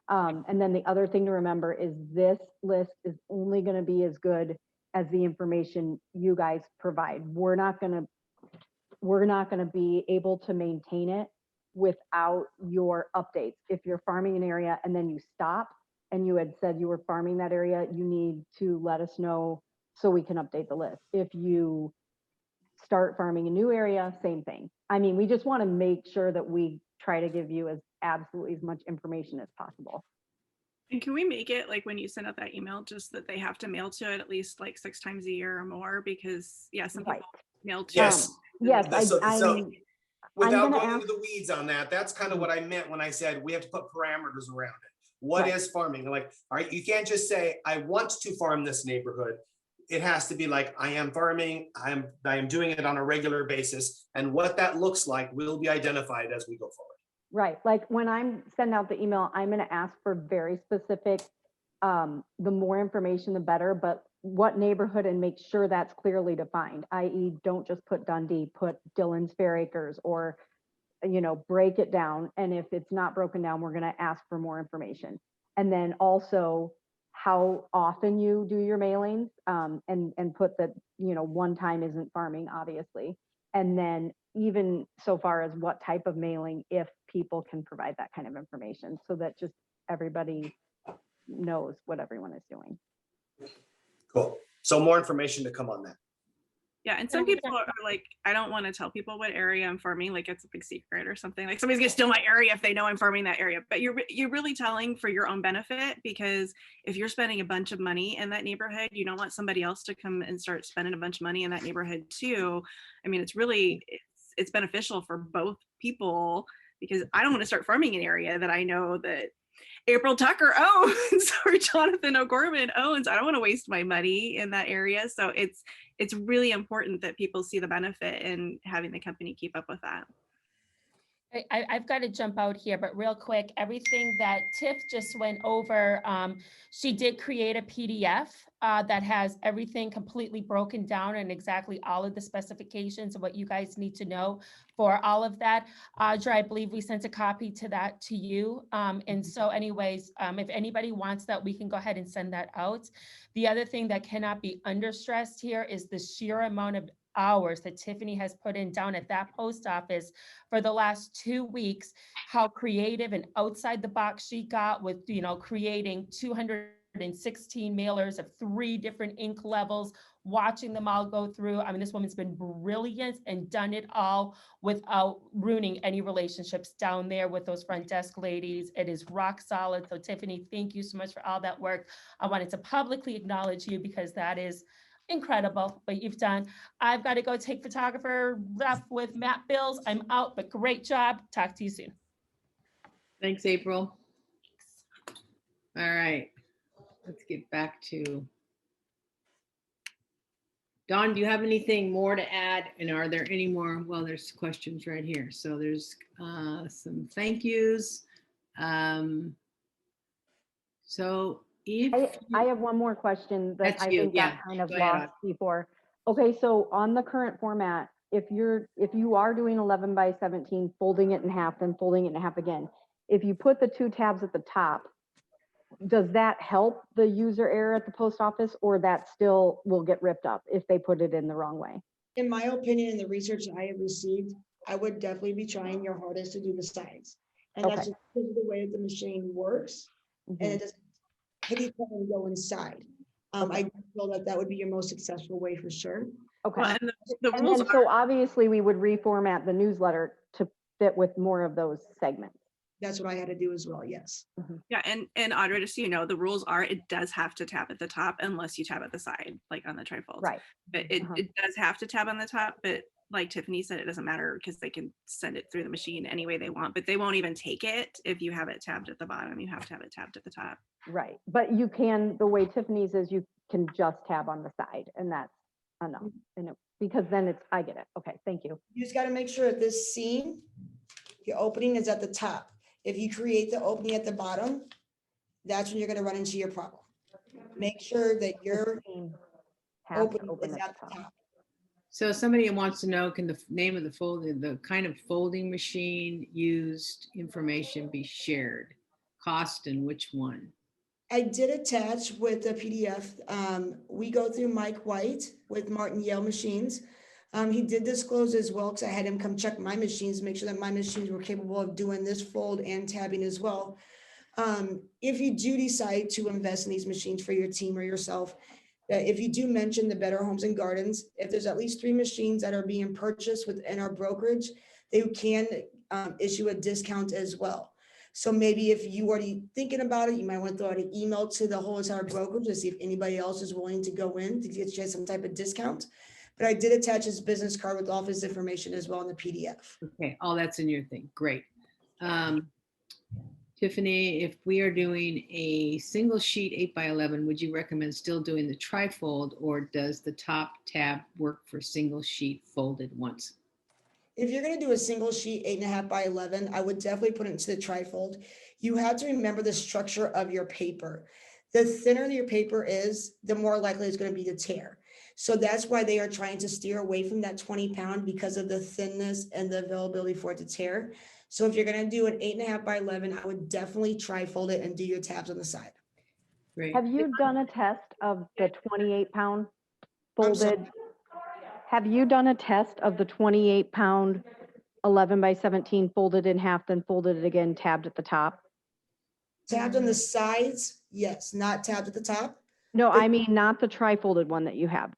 Speaker 7: And then the other thing to remember is this list is only going to be as good as the information you guys provide. We're not going to be able to maintain it without your updates. If you're farming an area and then you stop and you had said you were farming that area, you need to let us know so we can update the list. If you start farming a new area, same thing. I mean, we just want to make sure that we try to give you absolutely as much information as possible.
Speaker 5: And can we make it like when you send out that email, just that they have to mail to it at least like 6 times a year or more? Because some people mail to.
Speaker 4: Yes.
Speaker 7: Yes.
Speaker 4: So without going
Speaker 7: ask,
Speaker 4: into the weeds on that, that's kind of what I meant when I said we have to put parameters around it. What is farming? Like, all right, you can't just say, I want to farm this neighborhood. It has to be like, I am farming, I am doing it on a regular basis. And what that looks like will be identified as we go forward.
Speaker 7: Right. Like when I'm sending out the email, I'm going to ask for very specific, the more information, the better, but what neighborhood, and make sure that's clearly defined, i.e. don't just put Dundee, put Dillon's Fair Acres, or, break it down. And if it's not broken down, we're going to ask for more information. And then also how often you do your mailings, and put that, one time isn't farming, obviously. And then even so far as what type of mailing, if people can provide that kind of information, so that just everybody knows what everyone is doing.
Speaker 4: Cool. So more information to come on that.
Speaker 5: Yeah, and some people are like, I don't want to tell people what area I'm farming, like it's a big secret or something. Like somebody's gonna steal my area if they know I'm farming that area. But you're really telling for your own benefit, because if you're spending a bunch of money in that neighborhood, you don't want somebody else to come and start spending a bunch of money in that neighborhood too. I mean, it's beneficial for both people, because I don't want to start farming an area that I know that April Tucker owns or Jonathan O'Gorman owns. I don't want to waste my money in that area. So it's really important that people see the benefit in having the company keep up with that.
Speaker 2: I've got to jump out here, but real quick, everything that Tiff just went over, she did create a PDF that has everything completely broken down and exactly all of the specifications of what you guys need to know for all of that. Audra, I believe we sent a copy to that to you. And so anyways, if anybody wants that, we can go ahead and send that out. The other thing that cannot be understressed here is the sheer amount of hours that Tiffany has put in down at that post office for the last 2 weeks, how creative and outside the box she got with, creating 216 mailers of 3 different ink levels, watching them all go through. I mean, this woman's been brilliant and done it all without ruining any relationships down there with those front desk ladies. It is rock solid. So Tiffany, thank you so much for all that work. I wanted to publicly acknowledge you because that is incredible what you've done. I've got to go take photographer rep with Matt Bills. I'm out, but great job. Talk to you soon.
Speaker 1: Thanks, April. All right, let's get back to Dawn. Do you have anything more to add? And are there any more? Well, there's questions right here. So there's some thank yous. So if
Speaker 7: I have one more question that
Speaker 1: That's
Speaker 7: I
Speaker 1: you,
Speaker 7: think
Speaker 1: yeah.
Speaker 7: got kind of
Speaker 1: Go ahead,
Speaker 7: lost before. Okay, so on the current format, if you are doing 11 by 17, folding it in half, then folding it in half again, if you put the 2 tabs at the top, does that help the user error at the post office, or that still will get ripped up if they put it in the wrong way?
Speaker 9: In my opinion, in the research that I have received, I would definitely be trying your hardest to do the sides. And that's
Speaker 7: Okay.
Speaker 9: just because of the way the machine works, and
Speaker 7: Mhm.
Speaker 9: it doesn't hit each other and go inside. I feel that that would be your most successful way for sure.
Speaker 7: Okay.
Speaker 5: Well, and the
Speaker 7: And
Speaker 5: rules
Speaker 7: then,
Speaker 5: are,
Speaker 7: so obviously we would reformat the newsletter to fit with more of those segments.
Speaker 9: That's what I had to do as well, yes.
Speaker 5: yeah, and Audra, just so you know, the rules are it does have to tab at the top unless you tab at the side, like on the trifold.
Speaker 7: Right.
Speaker 5: But it does have to tab on the top, but like Tiffany said, it doesn't matter because they can send it through the machine any way they want, but they won't even take it if you have it tabbed at the bottom. You have to have it tabbed at the top.
Speaker 7: Right. But you can, the way Tiffany's is, you can just tab on the side, and that's enough. And because then it's, I get it. Okay, thank you.
Speaker 9: You just got to make sure that this seam, your opening is at the top. If you create the opening at the bottom, that's when you're going to run into your problem. Make sure that your
Speaker 7: Have to
Speaker 9: opening
Speaker 7: open
Speaker 9: is
Speaker 7: at
Speaker 9: at
Speaker 7: the
Speaker 9: the
Speaker 7: top.
Speaker 9: top.
Speaker 1: So somebody wants to know, can the name of the folding, the kind of folding machine used information be shared? Cost and which one?
Speaker 9: I did attach with the PDF. We go through Mike White with Martin Yale Machines. He did disclose as well, because I had him come check my machines, make sure that my machines were capable of doing this fold and tabbing as well. If you do decide to invest in these machines for your team or yourself, if you do mention the Better Homes and Gardens, if there's at least 3 machines that are being purchased within our brokerage, they can issue a discount as well. So maybe if you already thinking about it, you might want to throw out an email to the whole entire brokerage to see if anybody else is willing to go in to get you some type of discount. But I did attach his business card with all of his information as well in the PDF.
Speaker 1: Okay, all that's in your thing. Great. Tiffany, if we are doing a single sheet 8 by 11, would you recommend still doing the trifold, or does the top tab work for single sheet folded once?
Speaker 9: If you're going to do a single sheet 8.5 by 11, I would definitely put it into the trifold. You have to remember the structure of your paper. The thinner your paper is, the more likely it's going to be to tear. So that's why they are trying to steer away from that 20-pound, because of the thinness and the availability for it to tear. So if you're going to do an 8.5 by 11, I would definitely trifold it and do your tabs on the side.
Speaker 1: Great.
Speaker 7: Have you done a test of the 28-pound
Speaker 9: I'm sorry.
Speaker 7: folded? Have you done a test of the 28-pound 11 by 17 folded in half, then folded it again, tabbed at the top?
Speaker 9: Tabbed on the sides, yes, not tabbed at the top.
Speaker 7: No, I mean, not the tri-folded one that you have.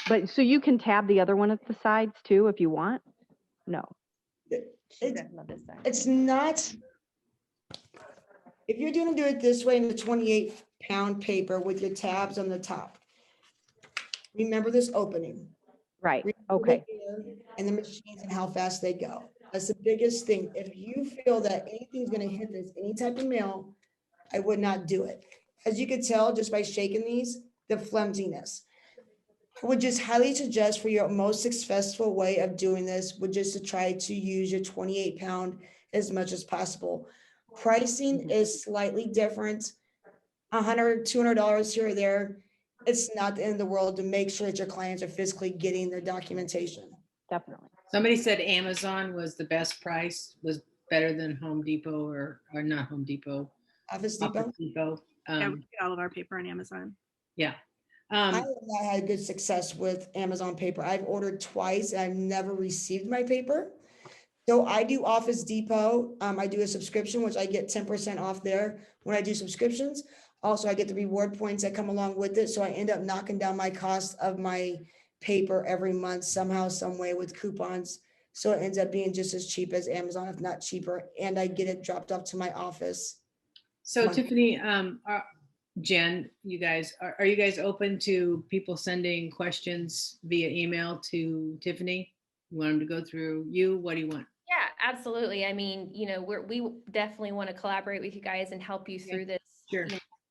Speaker 7: But so you can tab the other one at the sides too, if you want? No.
Speaker 9: It's not, if you're going to do it this way in the 28-pound paper with your tabs on the top, remember this opening.
Speaker 7: Right,
Speaker 9: Remember
Speaker 7: okay.
Speaker 9: the air and the machines and how fast they go. That's the biggest thing. If you feel that anything's going to hit this, any type of mail, I would not do it. As you can tell just by shaking these, the flimsiness. I would just highly suggest for your most successful way of doing this would just to try to use your 28-pound as much as possible. Pricing is slightly different, $100, $200 here or there. It's not the end of the world to make sure that your clients are physically getting their documentation.
Speaker 7: Definitely.
Speaker 1: Somebody said Amazon was the best price, was better than Home Depot or not Home Depot.
Speaker 9: Office Depot.
Speaker 1: Office Depot.
Speaker 5: Yeah, we get all of our paper on Amazon.
Speaker 1: Yeah.
Speaker 9: I have not had good success with Amazon paper. I've ordered twice and I've never received my paper. So I do Office Depot. I do a subscription, which I get 10% off there when I do subscriptions. Also, I get the reward points that come along with it. So I end up knocking down my cost of my paper every month somehow, some way with coupons. So it ends up being just as cheap as Amazon, if not cheaper. And I get it dropped off to my office.
Speaker 1: So
Speaker 9: Month.
Speaker 1: Tiffany, Jen, you guys, are you guys open to people sending questions via email to Tiffany? You want them to go through you? What do you want?
Speaker 8: Yeah, absolutely. I mean, we definitely want to collaborate with you guys and help you through this.
Speaker 1: Sure.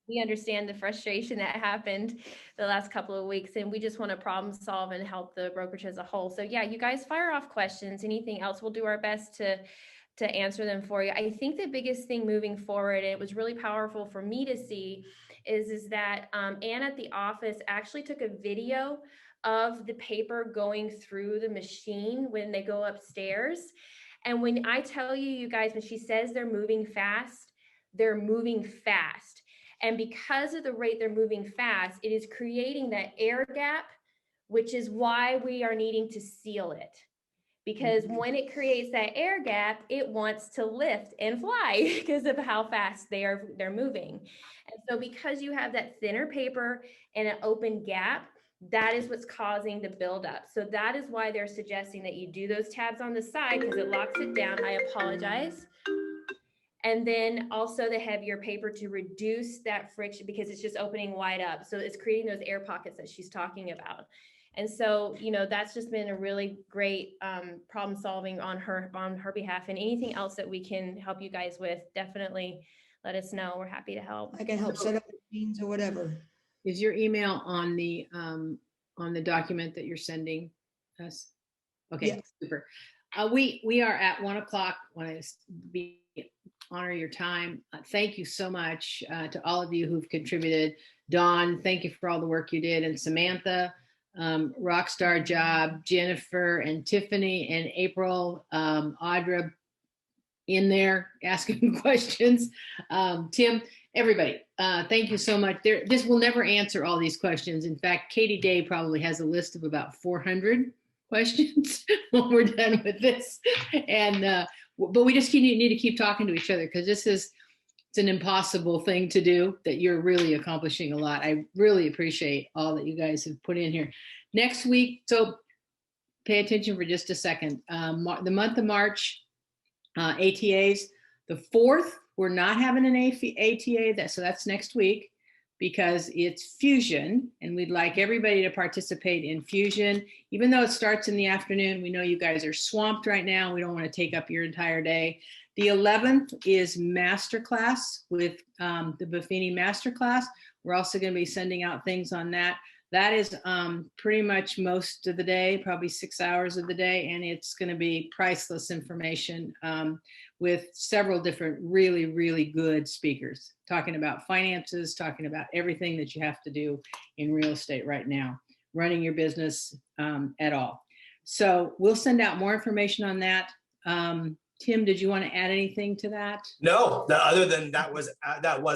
Speaker 8: We understand the frustration that happened the last couple of weeks, and we just want to problem solve and help the brokerage as a whole. So yeah, you guys fire off questions. Anything else, we'll do our best to answer them for you. I think the biggest thing moving forward, and it was really powerful for me to see, is that Ann at the office actually took a video of the paper going through the machine when they go upstairs. And when I tell you, you guys, when she says they're moving fast, they're moving fast. And because of the rate they're moving fast, it is creating that air gap, which is why we are needing to seal it. Because when it creates that air gap, it wants to lift and fly because of how fast they're moving. And so because you have that thinner paper and an open gap, that is what's causing the buildup. So that is why they're suggesting that you do those tabs on the side because it locks it down. I apologize. And then also the heavier paper to reduce that friction because it's just opening wide up. So it's creating those air pockets that she's talking about. And so, that's just been a really great problem solving on her behalf. And anything else that we can help you guys with, definitely let us know. We're happy to help.
Speaker 9: I can help set up machines or whatever.
Speaker 1: Is your email on the document that you're sending us? Okay,
Speaker 9: Yeah.
Speaker 1: super. We are at 1:00. Want to honor your time. Thank you so much to all of you who've contributed. Dawn, thank you for all the work you did, and Samantha, rockstar job. Jennifer and Tiffany and April, Audra in there asking questions. Tim, everybody, thank you so much. This will never answer all these questions. In fact, Katie Day probably has a list of about 400 questions when we're done with this. And but we just need to keep talking to each other because it's an impossible thing to do that you're really accomplishing a lot. I really appreciate all that you guys have put in here. Next week, so pay attention for just a second. The month of March, ATAs. The 4th, we're not having an ATA, so that's next week because it's Fusion, and we'd like everybody to participate in Fusion. Even though it starts in the afternoon, we know you guys are swamped right now. We don't want to take up your entire day. The 11th is Masterclass with the Buffini Masterclass. We're also going to be sending out things on that. That is pretty much most of the day, probably 6 hours of the day, and it's going to be priceless information with several different really, really good speakers talking about finances, talking about everything that you have to do in real estate right now, running your business at all. So we'll send out more information on that. Tim, did you want to add anything to that?
Speaker 4: No, other than that was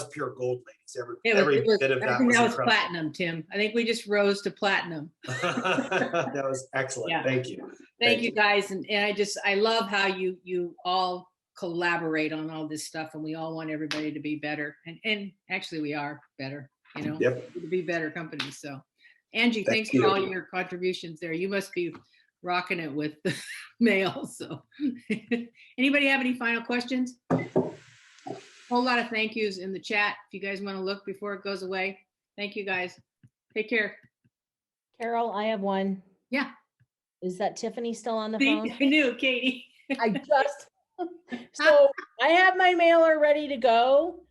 Speaker 4: pure gold, ladies. Every bit of that
Speaker 1: I think
Speaker 4: was
Speaker 1: that was
Speaker 4: incredible.
Speaker 1: platinum, Tim. I think we just rose to platinum.
Speaker 4: That was excellent.
Speaker 1: Yeah.
Speaker 4: Thank you.
Speaker 1: Thank you guys. And I love how you all collaborate on all this stuff, and we all want everybody to be better. And actually we are better,
Speaker 4: Yep.
Speaker 1: to be better companies. So Angie,
Speaker 4: Thank
Speaker 1: thanks
Speaker 4: you.
Speaker 1: for all your contributions there. You must be rocking it with the mail. So anybody have any final questions? Whole lot of thank yous in the chat. If you guys want to look before it goes away. Thank you guys. Take care.
Speaker 10: Carol, I have one.
Speaker 1: Yeah.
Speaker 10: Is that Tiffany still on the
Speaker 1: See,
Speaker 10: phone?
Speaker 1: I knew, Katie.
Speaker 10: So I have my mailer ready to go,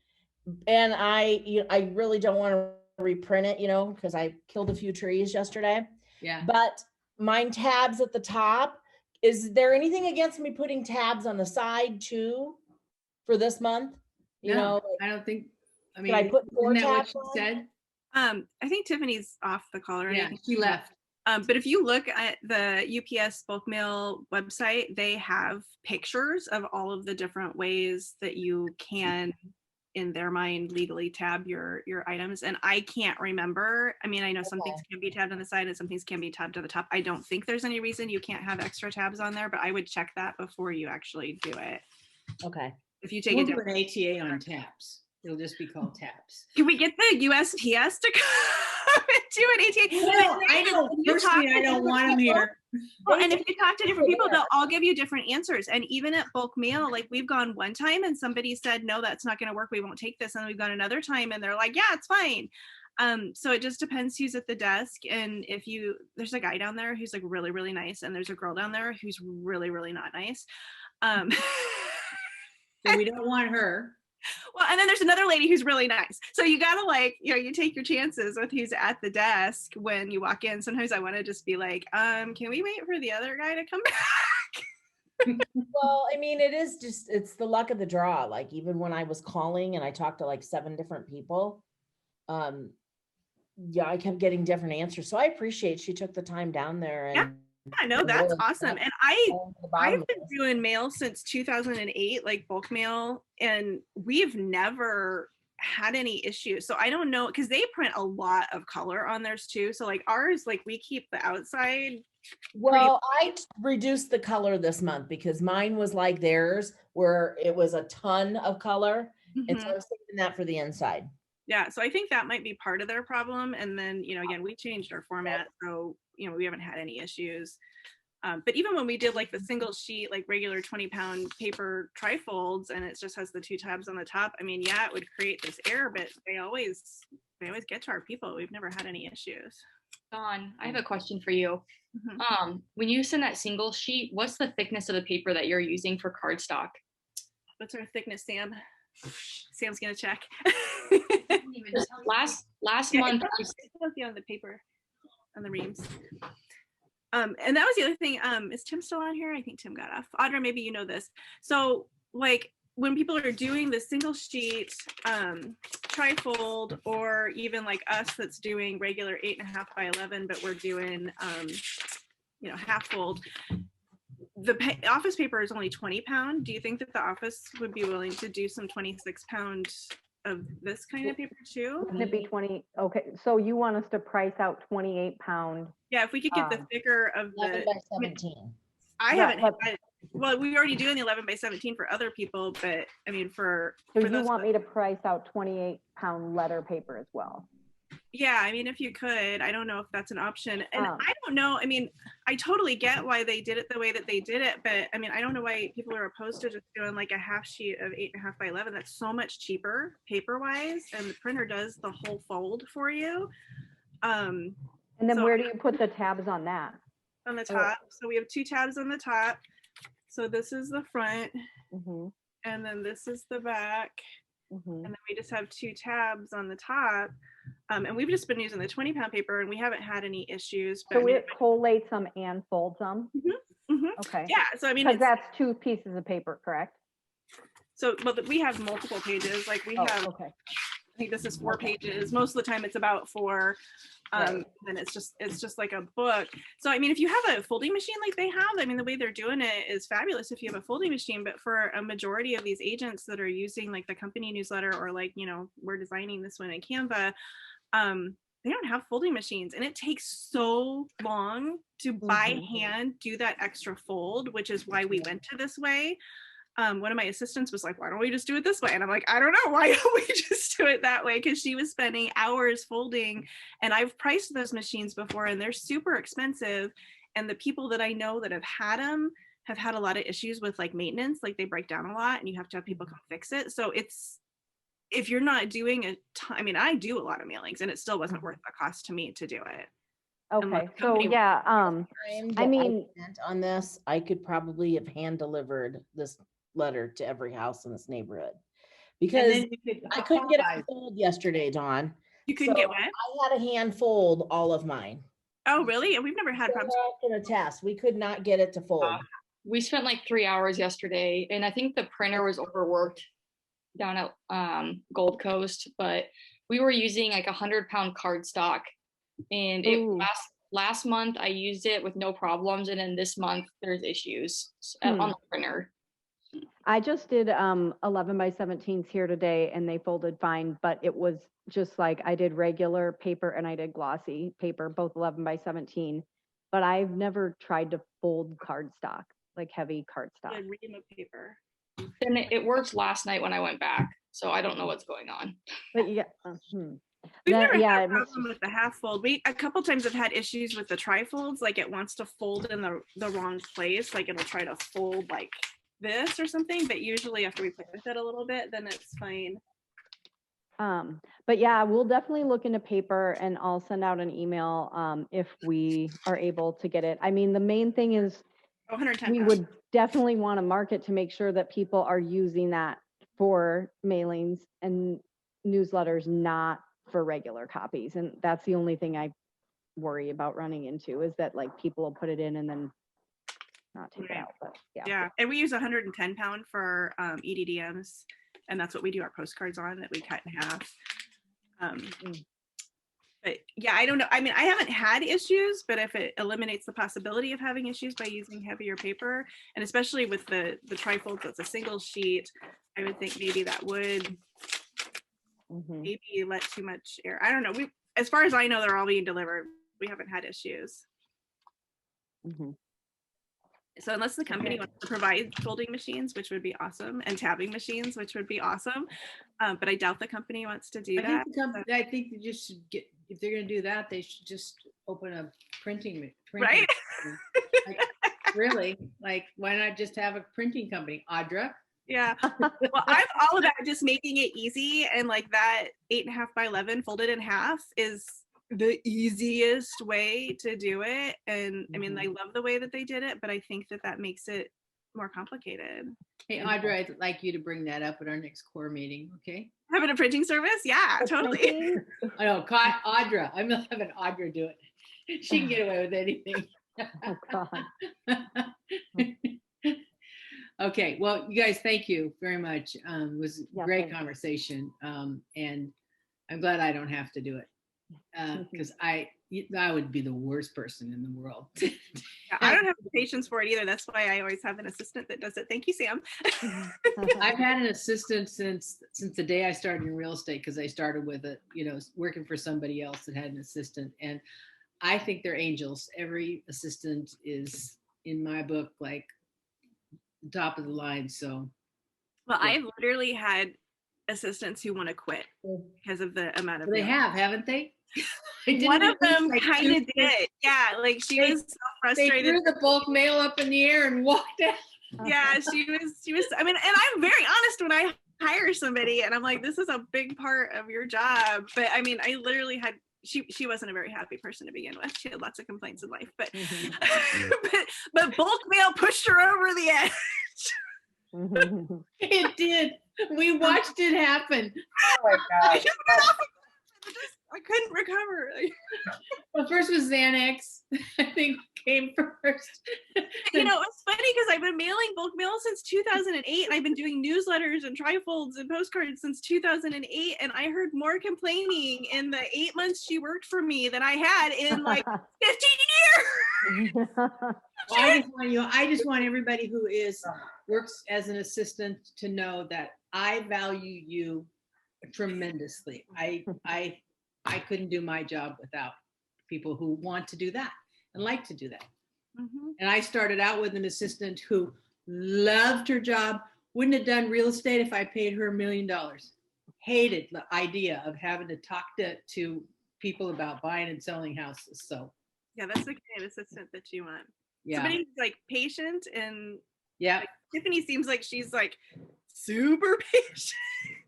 Speaker 10: and I really don't want to reprint it, because I killed a few trees yesterday.
Speaker 1: Yeah.
Speaker 10: But mine tabs at the top, is there anything against me putting tabs on the side too for this month? You
Speaker 1: No,
Speaker 10: know,
Speaker 1: I don't think, I
Speaker 10: can I
Speaker 1: mean,
Speaker 10: put 4
Speaker 1: isn't that what
Speaker 10: tabs
Speaker 1: she
Speaker 10: on?
Speaker 1: said?
Speaker 5: I think Tiffany's off the call already.
Speaker 1: Yeah, she left.
Speaker 5: But if you look at the UPS bulk mail website, they have pictures of all of the different ways that you can, in their mind, legally tab your items. And I can't remember. I mean, I know some things can be tabbed on the side and some things can be tabbed to the top. I don't think there's any reason you can't have extra tabs on there, but I would check that before you actually do it.
Speaker 10: Okay.
Speaker 5: If you take
Speaker 1: We'll
Speaker 5: it
Speaker 1: do
Speaker 5: down.
Speaker 1: an ATA on tabs. It'll just be called tabs.
Speaker 5: Can we get the USPS to come and do an ATA?
Speaker 1: Well, I don't,
Speaker 5: You talk
Speaker 1: personally,
Speaker 5: to
Speaker 1: I don't
Speaker 5: different
Speaker 1: want them
Speaker 5: people.
Speaker 1: here.
Speaker 5: Well, and if you talk to different people, they'll all give you different answers. And even at bulk mail, like we've gone one time and somebody said, no, that's not going to work. We won't take this. And we've gone another time and they're like, yeah, it's fine. So it just depends who's at the desk. And if you, there's a guy down there who's like really, really nice. And there's a girl down there who's really, really not nice.
Speaker 1: So we don't want her.
Speaker 5: Well, and then there's another lady who's really nice. So you gotta like, you know, you take your chances with who's at the desk when you walk in. Sometimes I want to just be like, can we wait for the other guy to come back?
Speaker 10: Well, I mean, it is just, it's the luck of the draw. Like even when I was calling and I talked to like 7 different people, yeah, I kept getting different answers. So I appreciate she took the time down there. And
Speaker 5: Yeah. I know, that's
Speaker 10: really
Speaker 5: awesome. And I've been doing mail since 2008, like bulk mail, and we've never had any issues. So I don't know, because they print a lot of color on theirs too. So like ours, like we keep the outside.
Speaker 10: Well, I reduced the color this month because mine was like theirs, where it was a ton of color. And so I was saving that for the inside.
Speaker 5: Yeah, so I think that might be part of their problem. And then, you know, again, we changed our format, so, you know, we haven't had any issues. But even when we did like the single sheet, like regular 20-pound paper trifolds, and it just has the 2 tabs on the top, I mean, yeah, it would create this error, but they always get to our people. We've never had any issues.
Speaker 11: Dawn, I have a question for you.
Speaker 5: Mhm.
Speaker 11: When you send that single sheet, what's the thickness of the paper that you're using for cardstock?
Speaker 5: What's our thickness, Sam? Sam's gonna check.
Speaker 11: Last
Speaker 5: Yeah,
Speaker 11: month,
Speaker 5: it's on the paper, on the reams. And that was the other thing. Is Tim still on here? I think Tim got off. Audra, maybe you know this. So like when people are doing the single sheet trifold, or even like us that's doing regular 8.5 by 11, but we're doing you know, half fold. The office paper is only 20-pound. Do you think that the office would be willing to do some 26-pound of this kind of paper too?
Speaker 7: Wouldn't it be 20? Okay, so you want us to price out 28-pound?
Speaker 5: Yeah, if we could get the thicker of
Speaker 10: 11
Speaker 5: the.
Speaker 10: by 17.
Speaker 5: I
Speaker 7: Yeah,
Speaker 5: haven't. Well, we already doing the 11 by 17 for other people, but I mean for.
Speaker 7: So
Speaker 5: for
Speaker 7: you
Speaker 5: those,
Speaker 7: want me to price out 28-pound letter paper as well?
Speaker 5: yeah, I mean, if you could, I don't know if that's an option, and
Speaker 7: Oh.
Speaker 5: I don't know. I mean, I totally get why they did it the way that they did it, but I mean, I don't know why people are opposed to just doing like a half sheet of 8.5 by 11. That's so much cheaper paper wise, and the printer does the whole fold for you.
Speaker 7: And then
Speaker 5: So-
Speaker 7: where do you put the tabs on that?
Speaker 5: On the top, so we have 2 tabs on the top. So this is the front,
Speaker 7: Mm-hmm,
Speaker 5: and then this is the back.
Speaker 7: mm-hmm.
Speaker 5: And then we just have 2 tabs on the top. And we've just been using the 20-pound paper, and we haven't had any issues. But
Speaker 7: So
Speaker 5: I mean,
Speaker 7: it collates them and folds them?
Speaker 5: mhm.
Speaker 7: Okay.
Speaker 5: Yeah, so I mean,
Speaker 7: Because
Speaker 5: it's,
Speaker 7: that's 2 pieces of paper, correct?
Speaker 5: so well, we have multiple pages. Like we
Speaker 7: Oh,
Speaker 5: have,
Speaker 7: okay.
Speaker 5: I think this is 4 pages. Most of the time, it's about 4.
Speaker 7: Right.
Speaker 5: And it's just like a book. So I mean, if you have a folding machine like they have, I mean, the way they're doing it is fabulous if you have a folding machine. But for a majority of these agents that are using like the company newsletter, or like, you know, we're designing this one in Canva, they don't have folding machines, and it takes so long to by hand do that extra fold, which is why we went to this way. One of my assistants was like, why don't we just do it this way? And I'm like, I don't know, why don't we just do it that way? Because she was spending hours folding, and I've priced those machines before, and they're super expensive. And the people that I know that have had them have had a lot of issues with like maintenance, like they break down a lot and you have to have people come fix it. So it's, if you're not doing a ton, I mean, I do a lot of mailings, and it still wasn't worth the cost to me to do it.
Speaker 7: Okay, so
Speaker 5: company-
Speaker 7: yeah,
Speaker 10: Time
Speaker 7: I
Speaker 10: that
Speaker 7: mean-
Speaker 10: spent on this, I could probably have hand delivered this letter to every house in this neighborhood.
Speaker 1: And
Speaker 10: Because
Speaker 1: then you could
Speaker 10: I couldn't get
Speaker 1: customize.
Speaker 10: it fold yesterday, Dawn.
Speaker 5: You couldn't
Speaker 10: So
Speaker 5: get what?
Speaker 10: I had to hand fold all of mine.
Speaker 5: Oh, really? We've never had problems.
Speaker 10: In a test, we could not get it to fold.
Speaker 11: We spent like 3 hours yesterday, and I think the printer was overworked down at Gold Coast, but we were using like 100-pound cardstock, and it
Speaker 7: Ooh.
Speaker 11: last month I used it with no problems, and then this month there's issues on the printer.
Speaker 7: I just did 11 by 17s here today and they folded fine, but it was just like I did regular paper and I did glossy paper, both 11 by 17. But I've never tried to fold cardstock, like heavy cardstock.
Speaker 5: Like ream of paper.
Speaker 11: And it worked last night when I went back, so I don't know what's going on.
Speaker 7: But yeah,
Speaker 5: We've
Speaker 7: That-
Speaker 5: never
Speaker 7: yeah,
Speaker 5: had
Speaker 7: it
Speaker 5: a
Speaker 7: must-
Speaker 5: problem with the half fold. We a couple times have had issues with the trifolds, like it wants to fold in the wrong place, like it'll try to fold like this or something, but usually after we play with it a little bit, then it's fine.
Speaker 7: But yeah, we'll definitely look into paper and I'll send out an email if we are able to get it. I mean, the main thing is
Speaker 5: 110
Speaker 7: we
Speaker 5: pounds.
Speaker 7: would definitely want to market to make sure that people are using that for mailings and newsletters, not for regular copies. And that's the only thing I worry about running into is that like people will put it in and then not take it
Speaker 5: Right.
Speaker 7: out. But yeah.
Speaker 5: Yeah, and we use 110 pound for EDDMs, and that's what we do our postcards on that we cut in half. But yeah, I don't know. I mean, I haven't had issues, but if it eliminates the possibility of having issues by using heavier paper, and especially with the trifold, that's a single sheet, I would think maybe that would maybe let too much air. I don't know. We, as far as I know, they're all being delivered. We haven't had issues. So unless the company wants to provide folding machines, which would be awesome, and tabbing machines, which would be awesome, but I doubt the company wants to do that.
Speaker 1: I think they just should get, if they're gonna do that, they should just open a printing
Speaker 5: Right?
Speaker 1: like, really, like, why not just have a printing company, Audra?
Speaker 5: Yeah. Well, I'm all about just making it easy, and like that 8.5 by 11 folded in half is the easiest way to do it. And I mean, I love the way that they did it, but I think that that makes it more complicated.
Speaker 1: Hey, Audra, I'd like you to bring that up at our next core meeting, okay?
Speaker 5: Having a printing service? Yeah, totally.
Speaker 1: I know, Audra, I'm not having Audra do it. She can get away with anything.
Speaker 7: Oh God.
Speaker 1: Okay, well, you guys, thank you very much. It was a
Speaker 7: Yeah,
Speaker 1: great
Speaker 7: thanks.
Speaker 1: conversation. And I'm glad I don't have to do it. Because I would be the worst person in the world.
Speaker 5: Yeah, I don't have the patience for it either. That's why I always have an assistant that does it. Thank you, Sam.
Speaker 1: I've had an assistant since the day I started in real estate, because I started with working for somebody else that had an assistant, and I think they're angels. Every assistant is, in my book, like top of the line. So,
Speaker 5: Well,
Speaker 1: yeah.
Speaker 5: I've literally had assistants who want to quit because of the amount of
Speaker 1: They
Speaker 5: mail.
Speaker 1: haven't they?
Speaker 5: One of them
Speaker 1: Like
Speaker 5: kind of did. Yeah, like she was so
Speaker 1: They
Speaker 5: frustrated.
Speaker 1: threw the bulk mail up in the air and walked out.
Speaker 5: Yeah, she was, I mean, and I'm very honest when I hire somebody and I'm like, this is a big part of your job. But I mean, I literally had, she wasn't a very happy person to begin with. She had lots of complaints in life, but, but bulk mail pushed her over the edge.
Speaker 1: It did. We watched it happen.
Speaker 10: Oh my gosh.
Speaker 5: I couldn't recover.
Speaker 1: Well, first was Xanax, I think, came first.
Speaker 5: You know, it's funny because I've been mailing bulk mail since 2008, and I've been doing newsletters and trifolds and postcards since 2008, and I heard more complaining in the 8 months she worked for me than I had in like 15 years.
Speaker 1: Well, I just want everybody who works as an assistant to know that I value you tremendously. I couldn't do my job without people who want to do that and like to do that. And I started out with an assistant who loved her job, wouldn't have done real estate if I paid her $1 million. Hated the idea of having to talk to people about buying and selling houses. So
Speaker 5: Yeah, that's the kind of assistant that you want.
Speaker 1: yeah,
Speaker 5: Somebody who's like patient, and
Speaker 1: yeah.
Speaker 5: like, Tiffany seems like she's like super patient.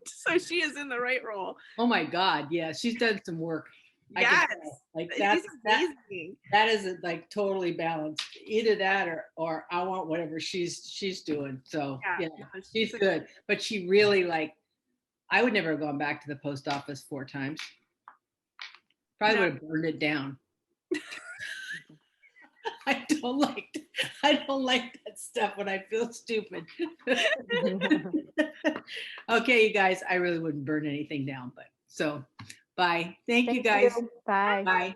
Speaker 5: So she is in the right role.
Speaker 1: Oh my God, yeah, she's done some work. I can
Speaker 5: Yes.
Speaker 1: tell. Like
Speaker 5: She's
Speaker 1: that
Speaker 5: amazing.
Speaker 1: that isn't like totally balanced. Either that or I want whatever she's doing. So yeah,
Speaker 5: no,
Speaker 1: she's good. But she really I would never have gone back to the post office 4 times. Probably
Speaker 5: No.
Speaker 1: would have burned it down. I don't like that stuff when I feel stupid. Okay, you guys, I really wouldn't burn anything down, but so bye. Thank you guys.
Speaker 7: Bye.
Speaker 1: Bye.